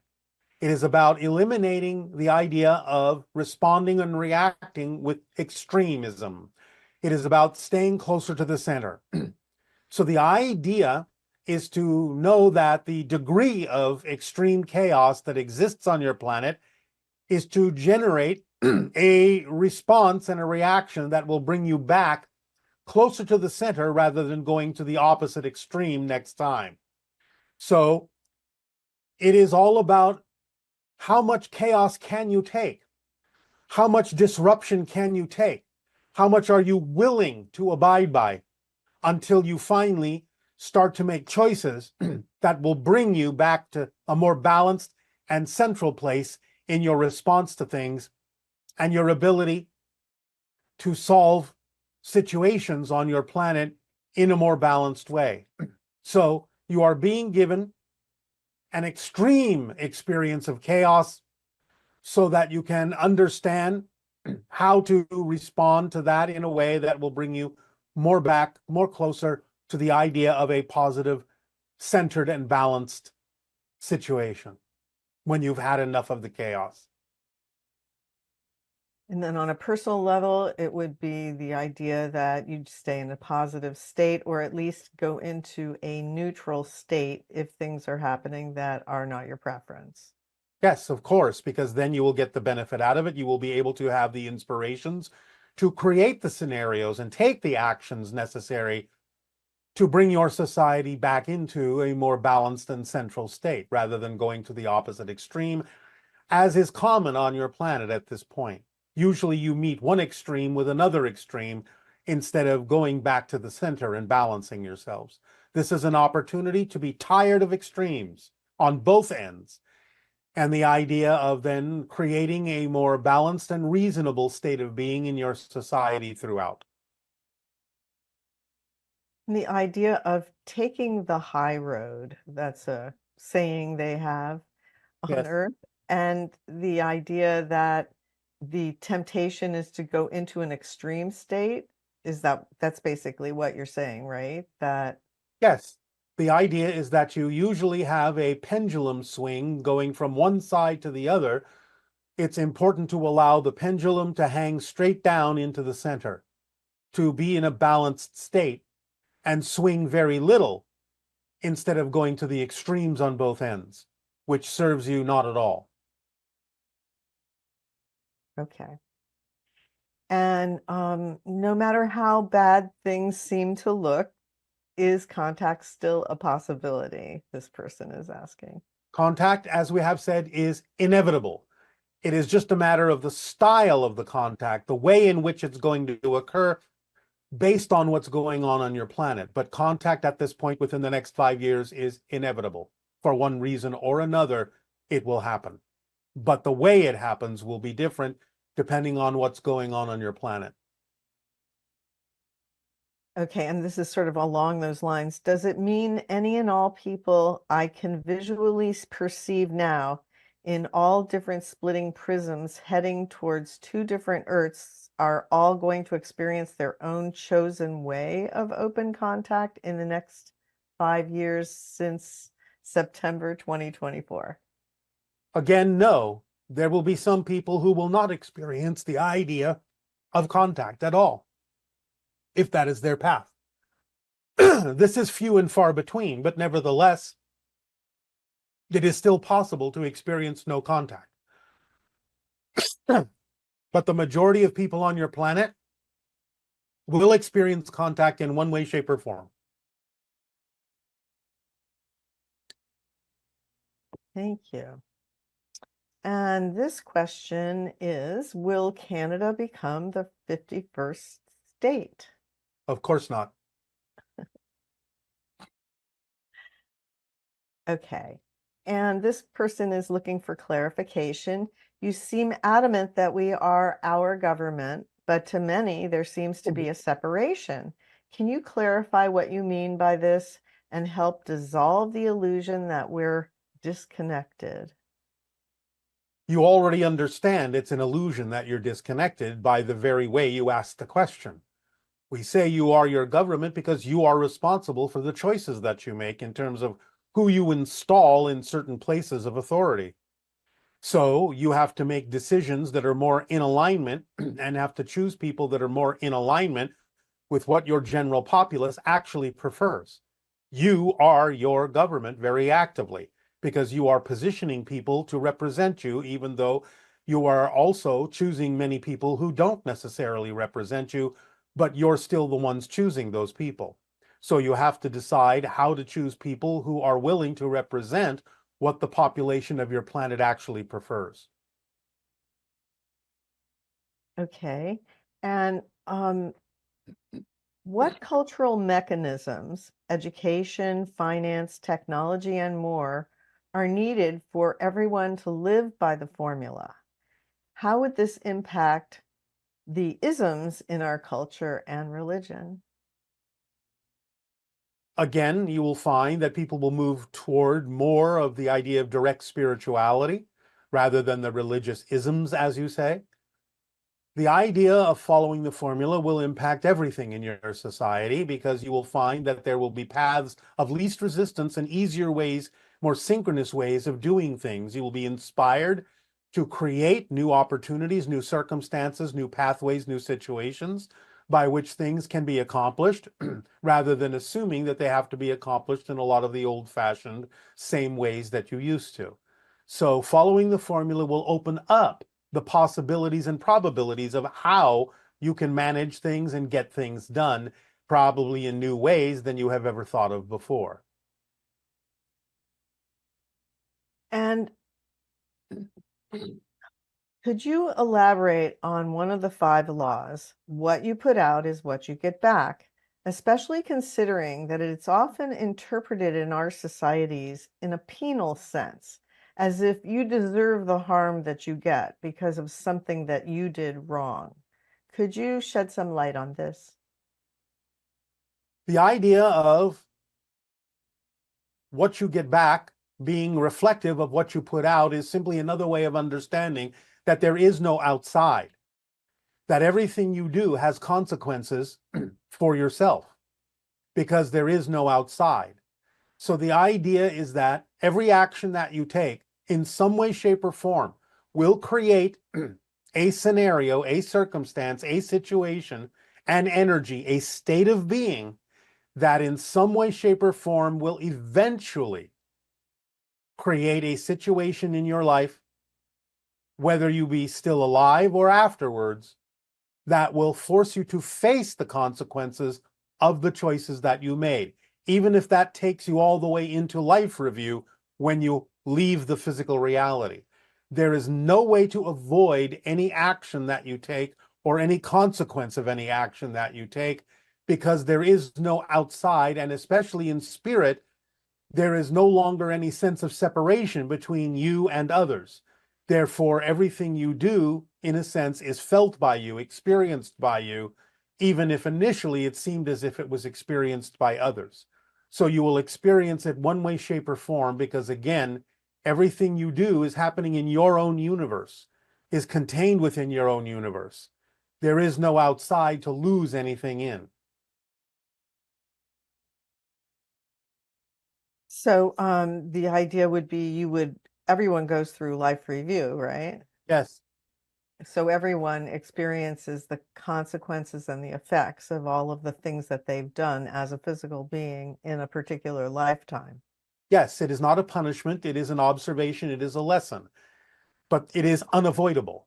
It is about eliminating the idea of responding and reacting with extremism. It is about staying closer to the center. So the idea is to know that the degree of extreme chaos that exists on your planet is to generate a response and a reaction that will bring you back closer to the center rather than going to the opposite extreme next time. So it is all about how much chaos can you take? How much disruption can you take? How much are you willing to abide by until you finally start to make choices that will bring you back to a more balanced and central place in your response to things and your ability to solve situations on your planet in a more balanced way. So you are being given an extreme experience of chaos so that you can understand how to respond to that in a way that will bring you more back, more closer to the idea of a positive, centered, and balanced situation when you've had enough of the chaos. And then on a personal level, it would be the idea that you'd stay in a positive state, or at least go into a neutral state if things are happening that are not your preference. Yes, of course, because then you will get the benefit out of it. You will be able to have the inspirations to create the scenarios and take the actions necessary to bring your society back into a more balanced and central state rather than going to the opposite extreme, as is common on your planet at this point. Usually you meet one extreme with another extreme instead of going back to the center and balancing yourselves. This is an opportunity to be tired of extremes on both ends, and the idea of then creating a more balanced and reasonable state of being in your society throughout. And the idea of taking the high road, that's a saying they have on Yes. Earth. And the idea that the temptation is to go into an extreme state, that's basically what you're saying, right? That Yes. The idea is that you usually have a pendulum swing going from one side to the other. It's important to allow the pendulum to hang straight down into the center, to be in a balanced state and swing very little instead of going to the extremes on both ends, which serves you not at all. okay. And no matter how bad things seem to look, is contact still a possibility? This person is asking. Contact, as we have said, is inevitable. It is just a matter of the style of the contact, the way in which it's going to occur based on what's going on your planet. But contact at this point within the next 5 years is inevitable. For one reason or another, it will happen. But the way it happens will be different depending on what's going on your planet. Okay, and this is sort of along those lines. Does it mean any and all people I can visually perceive now in all different splitting prisms heading towards two different Earths are all going to experience their own chosen way of open contact in the next 5 years since September 2024? Again, no. There will be some people who will not experience the idea of contact at all, if that is their path. This is few and far between, but nevertheless, it is still possible to experience no contact. But the majority of people on your planet will experience contact in one way, shape, or form. Thank you. And this question is, will Canada become the 51st state? Of course not. Okay. And this person is looking for clarification. You seem adamant that we are our government, but to many, there seems to be a separation. Can you clarify what you mean by this and help dissolve the illusion that we're disconnected? You already understand it's an illusion that you're disconnected by the very way you asked the question. We say you are your government because you are responsible for the choices that you make in terms of who you install in certain places of authority. So you have to make decisions that are more in alignment and have to choose people that are more in alignment with what your general populace actually prefers. You are your government very actively because you are positioning people to represent you, even though you are also choosing many people who don't necessarily represent you, but you're still the ones choosing those people. So you have to decide how to choose people who are willing to represent what the population of your planet actually prefers. Okay. And what cultural mechanisms, education, finance, technology, and more, are needed for everyone to live by the formula? How would this impact the isms in our culture and religion? Again, you will find that people will move toward more of the idea of direct spirituality rather than the religious isms, as you say. The idea of following the formula will impact everything in your society because you will find that there will be paths of least resistance and easier ways, more synchronous ways of doing things. You will be inspired to create new opportunities, new circumstances, new pathways, new situations by which things can be accomplished rather than assuming that they have to be accomplished in a lot of the old-fashioned same ways that you used to. So following the formula will open up the possibilities and probabilities of how you can manage things and get things done, probably in new ways than you have ever thought of before. And could you elaborate on one of the 5 laws? What you put out is what you get back, especially considering that it's often interpreted in our societies in a penal sense, as if you deserve the harm that you get because of something that you did wrong. Could you shed some light on this? The idea of what you get back being reflective of what you put out is simply another way of understanding that there is no outside, that everything you do has consequences for yourself because there is no outside. So the idea is that every action that you take in some way, shape, or form will create a scenario, a circumstance, a situation, an energy, a state of being that in some way, shape, or form will eventually create a situation in your life, whether you be still alive or afterwards, that will force you to face the consequences of the choices that you made, even if that takes you all the way into life review when you leave the physical reality. There is no way to avoid any action that you take or any consequence of any action that you take because there is no outside, and especially in spirit, there is no longer any sense of separation between you and others. Therefore, everything you do, in a sense, is felt by you, experienced by you, even if initially it seemed as if it was experienced by others. So you will experience it one way, shape, or form because, again, everything you do is happening in your own universe, is contained within your own universe. There is no outside to lose anything in. So the idea would be everyone goes through life review, right? Yes. So everyone experiences the consequences and the effects of all of the things that they've done as a physical being in a particular lifetime. Yes, it is not a punishment, it is an observation, it is a lesson, but it is unavoidable.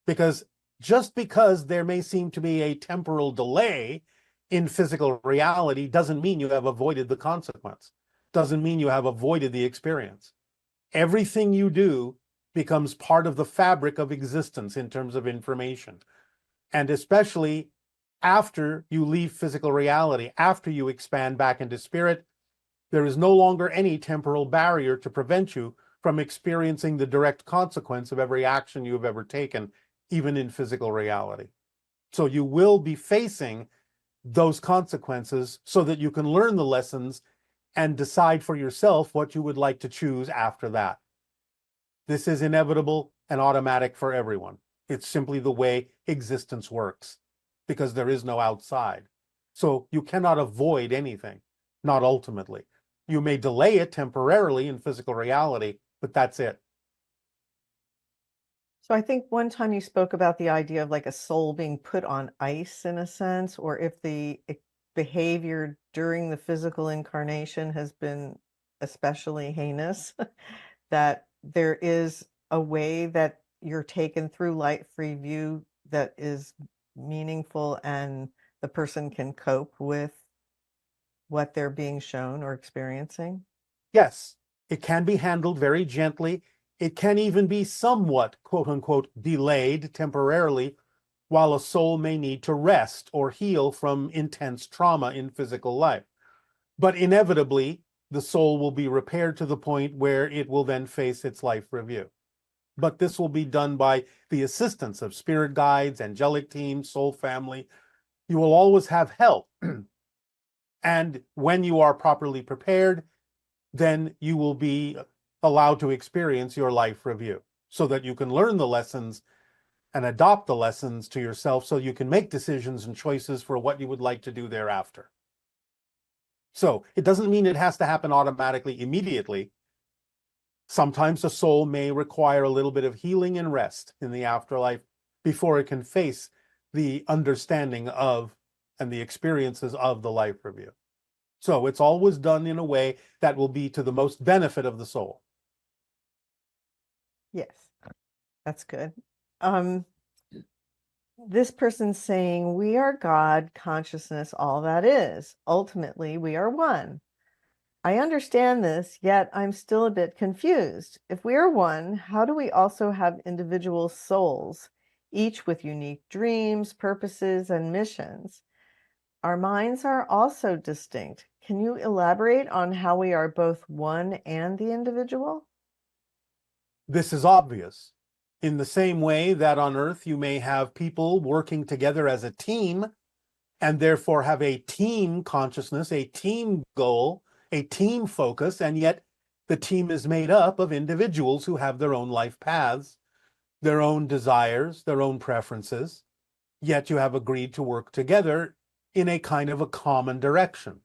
Because just because there may seem to be a temporal delay in physical reality doesn't mean you have avoided the consequence, doesn't mean you have avoided the experience. Everything you do becomes part of the fabric of existence in terms of information. And especially after you leave physical reality, after you expand back into spirit, There is no longer any temporal barrier to prevent you from experiencing the direct consequence of every action you have ever taken, even in physical reality. So you will be facing those consequences so that you can learn the lessons and decide for yourself what you would like to choose after that. This is inevitable and automatic for everyone. It's simply the way existence works, because there is no outside. So you cannot avoid anything, not ultimately. You may delay it temporarily in physical reality, but that's it. So I think one time you spoke about the idea of like a soul being put on ice in a sense, or if the behavior during the physical incarnation has been especially heinous, that there is a way that you're taken through light free view that is meaningful and the person can cope with what they're being shown or experiencing? Yes, it can be handled very gently. It can even be somewhat, quote unquote, delayed temporarily, while a soul may need to rest or heal from intense trauma in physical life. But inevitably, the soul will be repaired to the point where it will then face its life review. But this will be done by the assistance of spirit guides, angelic teams, soul family. You will always have help. And when you are properly prepared, then you will be allowed to experience your life review so that you can learn the lessons and adopt the lessons to yourself so you can make decisions and choices for what you would like to do thereafter. So it doesn't mean it has to happen automatically immediately. Sometimes the soul may require a little bit of healing and rest in the afterlife before it can face the understanding of and the experiences of the life review. So it's always done in a way that will be to the most benefit of the soul. Yes, that's good. This person's saying, we are God, consciousness, all that is. Ultimately, we are one. I understand this, yet I'm still a bit confused. If we are one, how do we also have individual souls, each with unique dreams, purposes, and missions? Our minds are also distinct. Can you elaborate on how we are both one and the individual? This is obvious. In the same way that on Earth you may have people working together as a team and therefore have a team consciousness, a team goal, a team focus, and yet the team is made up of individuals who have their own life paths, their own desires, their own preferences, yet you have agreed to work together in a kind of a common direction.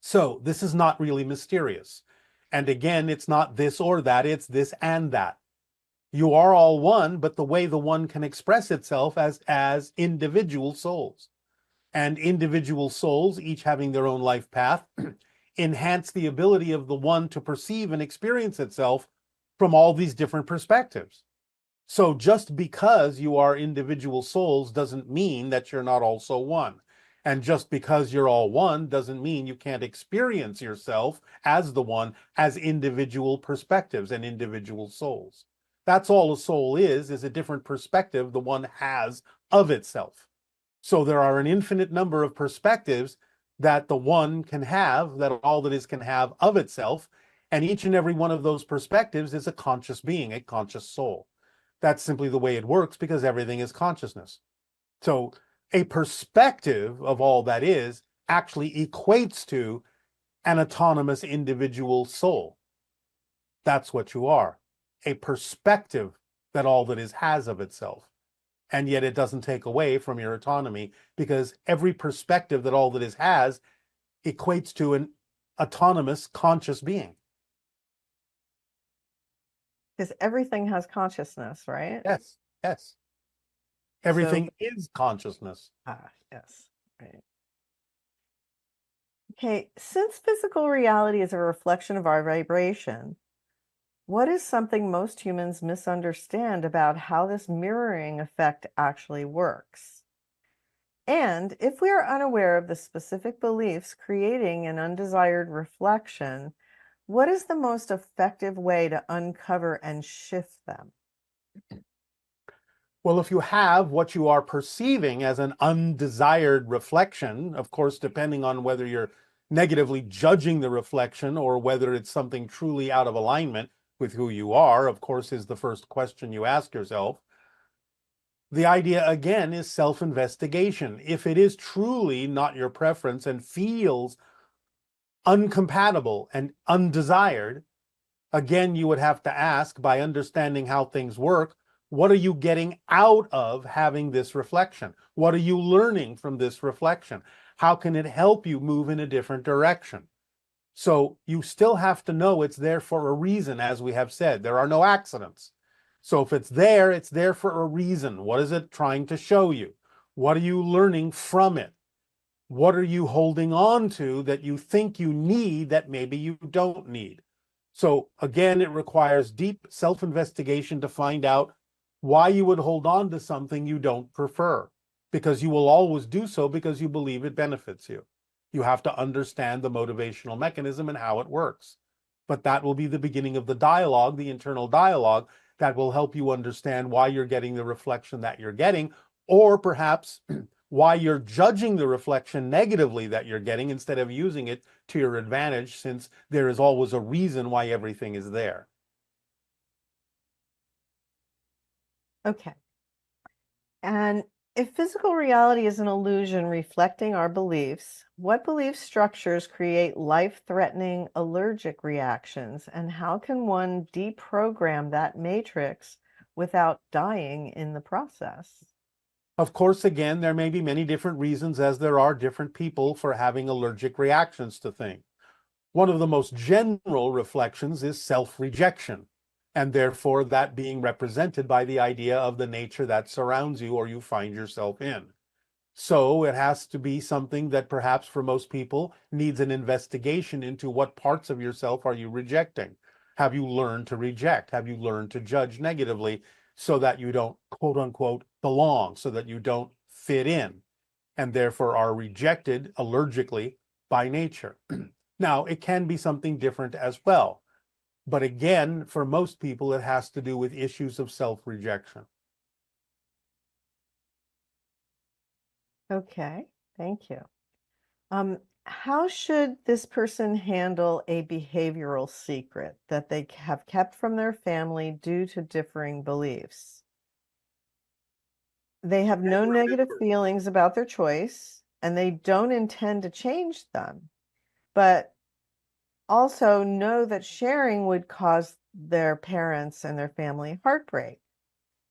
So this is not really mysterious. And again, it's not this or that, it's this and that. You are all one, but the way the one can express itself as individual souls. And individual souls, each having their own life path, enhance the ability of the one to perceive and experience itself from all these different perspectives. So just because you are individual souls doesn't mean that you're not also one. And just because you're all one doesn't mean you can't experience yourself as the one, as individual perspectives and individual souls. That's all a soul is a different perspective the one has of itself. So there are an infinite number of perspectives that the one can have, that all that is can have of itself, and each and every one of those perspectives is a conscious being, a conscious soul. That's simply the way it works because everything is consciousness. So a perspective of all that is actually equates to an autonomous individual soul. That's what you are, a perspective that all that is has of itself. And yet it doesn't take away from your autonomy because every perspective that all that is has equates to an autonomous conscious being. Because everything has consciousness, right? Yes, yes. Everything is consciousness. Yes, right. Okay, since physical reality is a reflection of our vibration, what is something most humans misunderstand about how this mirroring effect actually works? And if we are unaware of the specific beliefs creating an undesired reflection, what is the most effective way to uncover and shift them? Well, if you have what you are perceiving as an undesired reflection, of course, depending on whether you're negatively judging the reflection or whether it's something truly out of alignment with who you are, of course, is the first question you ask yourself. The idea, again, is self-investigation. If it is truly not your preference and feels uncompatible and undesired, again, you would have to ask, by understanding how things work, what are you getting out of having this reflection? What are you learning from this reflection? How can it help you move in a different direction? So you still have to know it's there for a reason, as we have said. There are no accidents. So if it's there for a reason. What is it trying to show you? What are you learning from it? What are you holding on to that you think you need that maybe you don't need? So again, it requires deep self-investigation to find out why you would hold on to something you don't prefer, because you will always do so because you believe it benefits you. You have to understand the motivational mechanism and how it works. But that will be the beginning of the dialogue, the internal dialogue, that will help you understand why you're getting the reflection that you're getting, or perhaps why you're judging the reflection negatively that you're getting instead of using it to your advantage, since there is always a reason why everything is there. Okay. And if physical reality is an illusion reflecting our beliefs, what belief structures create life-threatening allergic reactions, and how can one deprogram that matrix without dying in the process? Of course, again, there may be many different reasons, as there are different people, for having allergic reactions to things. One of the most general reflections is self-rejection, and therefore that being represented by the idea of the nature that surrounds you or you find yourself in. So it has to be something that perhaps for most people needs an investigation into what parts of yourself are you rejecting. Have you learned to reject? Have you learned to judge negatively so that you don't, quote unquote, belong, so that you don't fit in, and therefore are rejected allergically by nature? Now, it can be something different as well. But again, for most people, it has to do with issues of self-rejection. Okay, thank you. How should this person handle a behavioral secret that they have kept from their family due to differing beliefs? They have no negative feelings about their choice, and they don't intend to change them, but also know that sharing would cause their parents and their family heartbreak.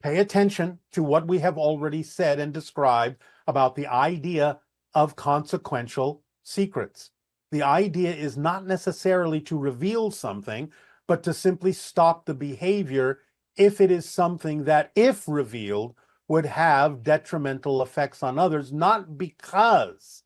Pay attention to what we have already said and described about the idea of consequential secrets. The idea is not necessarily to reveal something, but to simply stop the behavior if it is something that, if revealed, would have detrimental effects on others, not because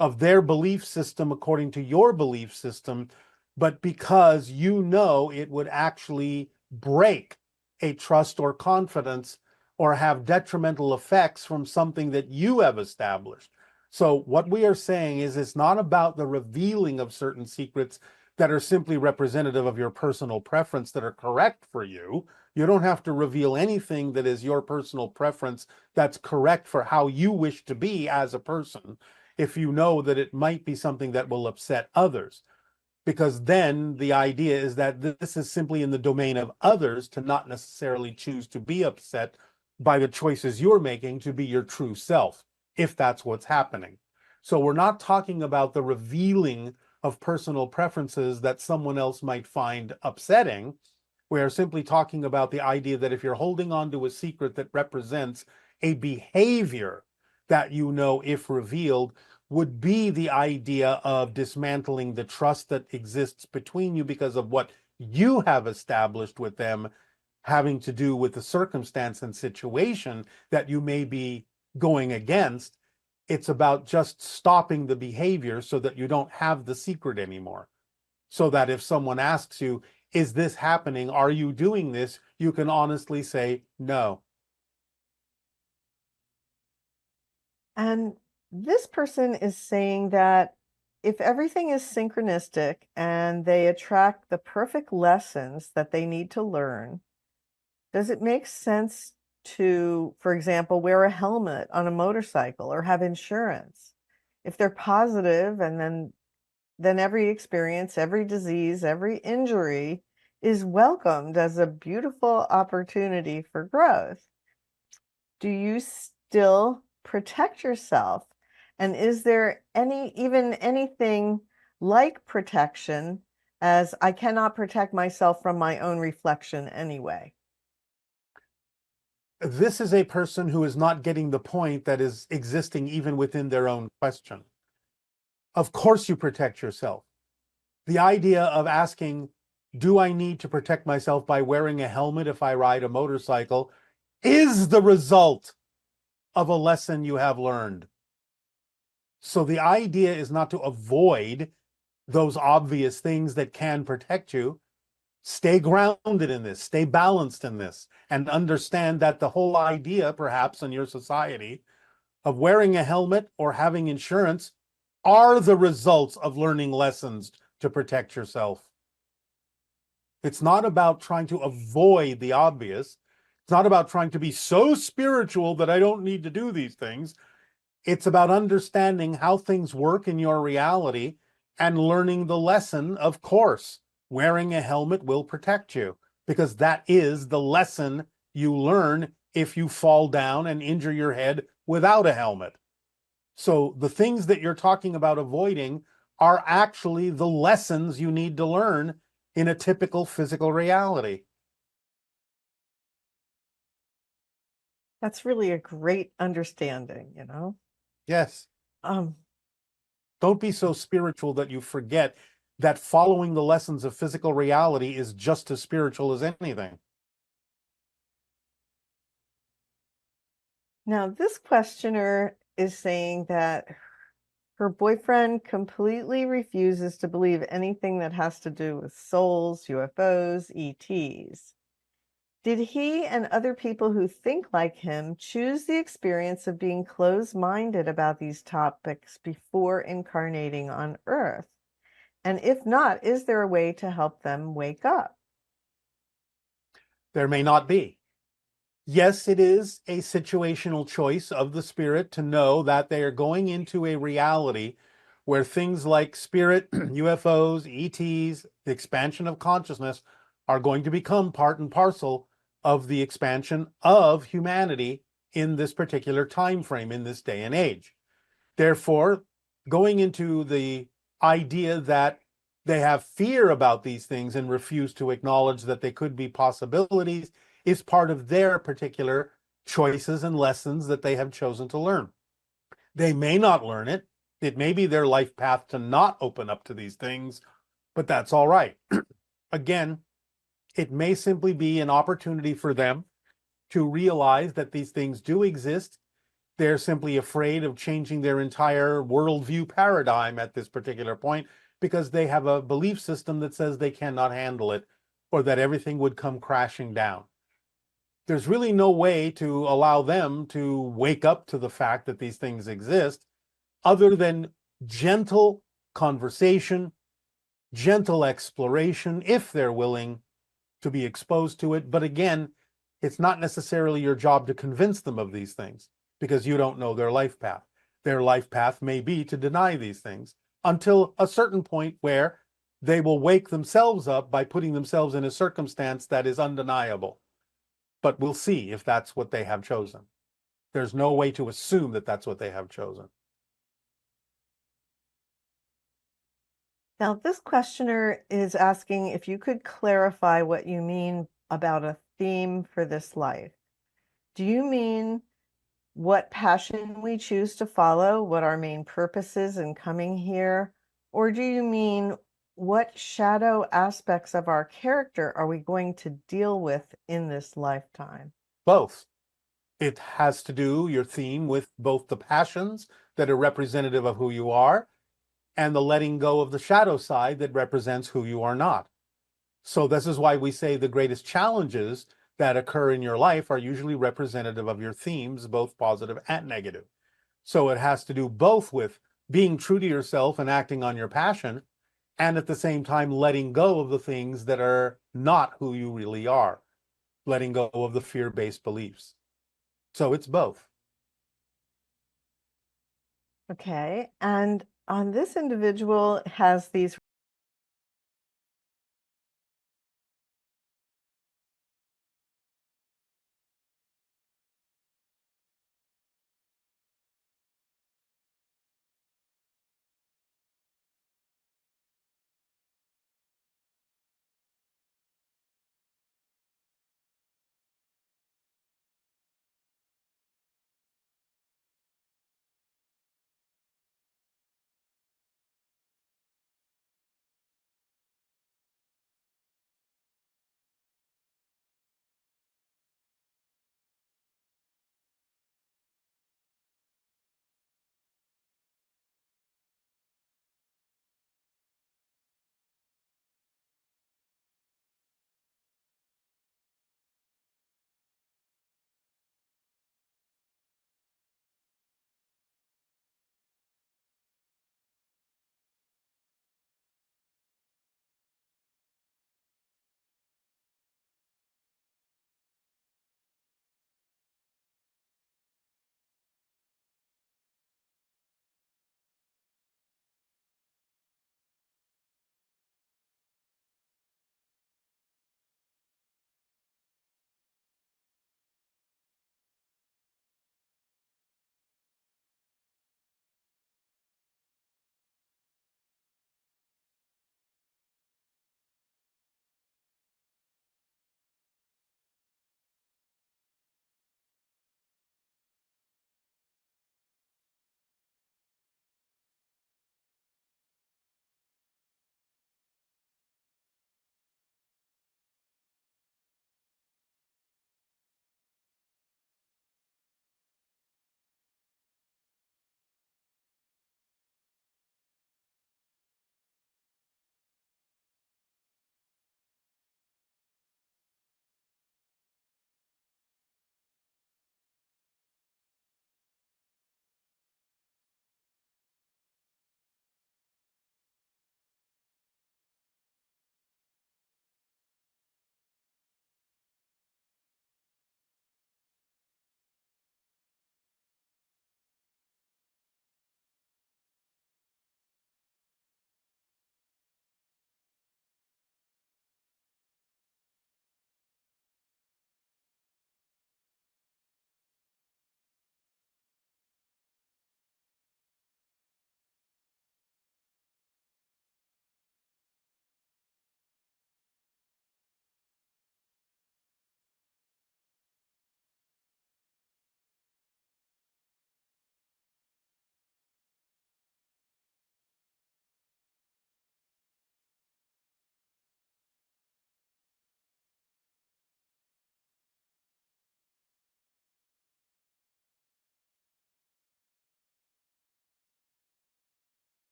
of their belief system according to your belief system, but because you know it would actually break a trust or confidence or have detrimental effects from something that you have established. So what we are saying is it's not about the revealing of certain secrets that are simply representative of your personal preference that are correct for you. You don't have to reveal anything that is your personal preference that's correct for how you wish to be as a person, if you know that it might be something that will upset others. Because then the idea is that this is simply in the domain of others to not necessarily choose to be upset by the choices you're making to be your true self, if that's what's happening. So we're not talking about the revealing of personal preferences that someone else might find upsetting. We're simply talking about the idea that if you're holding on to a secret that represents a behavior that you know, if revealed, would be the idea of dismantling the trust that exists between you because of what you have established with them, having to do with the circumstance and situation that you may be going against. It's about just stopping the behavior so that you don't have the secret anymore. So that if someone asks you, is this happening? Are you doing this? You can honestly say no. And this person is saying that if everything is synchronistic and they attract the perfect lessons that they need to learn, does it make sense to, for example, wear a helmet on a motorcycle or have insurance? If they're positive and then then every experience, every disease, every injury is welcomed as a beautiful opportunity for growth. Do you still protect yourself? And is there anything like protection, as I cannot protect myself from my own reflection anyway? This is a person who is not getting the point that is existing even within their own question. Of course you protect yourself. The idea of asking, do I need to protect myself by wearing a helmet if I ride a motorcycle, is the result of a lesson you have learned. So the idea is not to avoid those obvious things that can protect you. Stay grounded in this, stay balanced in this, and understand that the whole idea, perhaps in your society, of wearing a helmet or having insurance are the results of learning lessons to protect yourself. It's not about trying to avoid the obvious. It's not about trying to be so spiritual that I don't need to do these things. It's about understanding how things work in your reality and learning the lesson. Of course, wearing a helmet will protect you, because that is the lesson you learn if you fall down and injure your head without a helmet. So the things that you're talking about avoiding are actually the lessons you need to learn in a typical physical reality. That's really a great understanding, you know? Yes. Don't be so spiritual that you forget that following the lessons of physical reality is just as spiritual as anything. Now, this questioner is saying that her boyfriend completely refuses to believe anything that has to do with souls, UFOs, ETs. Did he and other people who think like him choose the experience of being closed-minded about these topics before incarnating on Earth? And if not, is there a way to help them wake up? There may not be. Yes, it is a situational choice of the spirit to know that they are going into a reality where things like spirit, UFOs, ETs, the expansion of consciousness are going to become part and parcel of the expansion of humanity in this particular time frame, in this day and age. Therefore, going into the idea that they have fear about these things and refuse to acknowledge that they could be possibilities is part of their particular choices and lessons that they have chosen to learn. They may not learn it. It may be their life path to not open up to these things, but that's all right. Again, it may simply be an opportunity for them to realize that these things do exist. They're simply afraid of changing their entire worldview paradigm at this particular point because they have a belief system that says they cannot handle it or that everything would come crashing down. There's really no way to allow them to wake up to the fact that these things exist other than gentle conversation, gentle exploration, if they're willing to be exposed to it. But again, it's not necessarily your job to convince them of these things because you don't know their life path. Their life path may be to deny these things until a certain point where they will wake themselves up by putting themselves in a circumstance that is undeniable. But we'll see if that's what they have chosen. There's no way to assume that that's what they have chosen. Now, this questioner is asking if you could clarify what you mean about a theme for this life. Do you mean what passion we choose to follow, what our main purpose is in coming here? Or do you mean what shadow aspects of our character are we going to deal with in this lifetime? Both. It has to do, your theme, with both the passions that are representative of who you are and the letting go of the shadow side that represents who you are not. So this is why we say the greatest challenges that occur in your life are usually representative of your themes, both positive and negative. So it has to do both with being true to yourself and acting on your passion, and at the same time letting go of the things that are not who you really are, letting go of the fear-based beliefs. So it's both. Okay. And This individual has these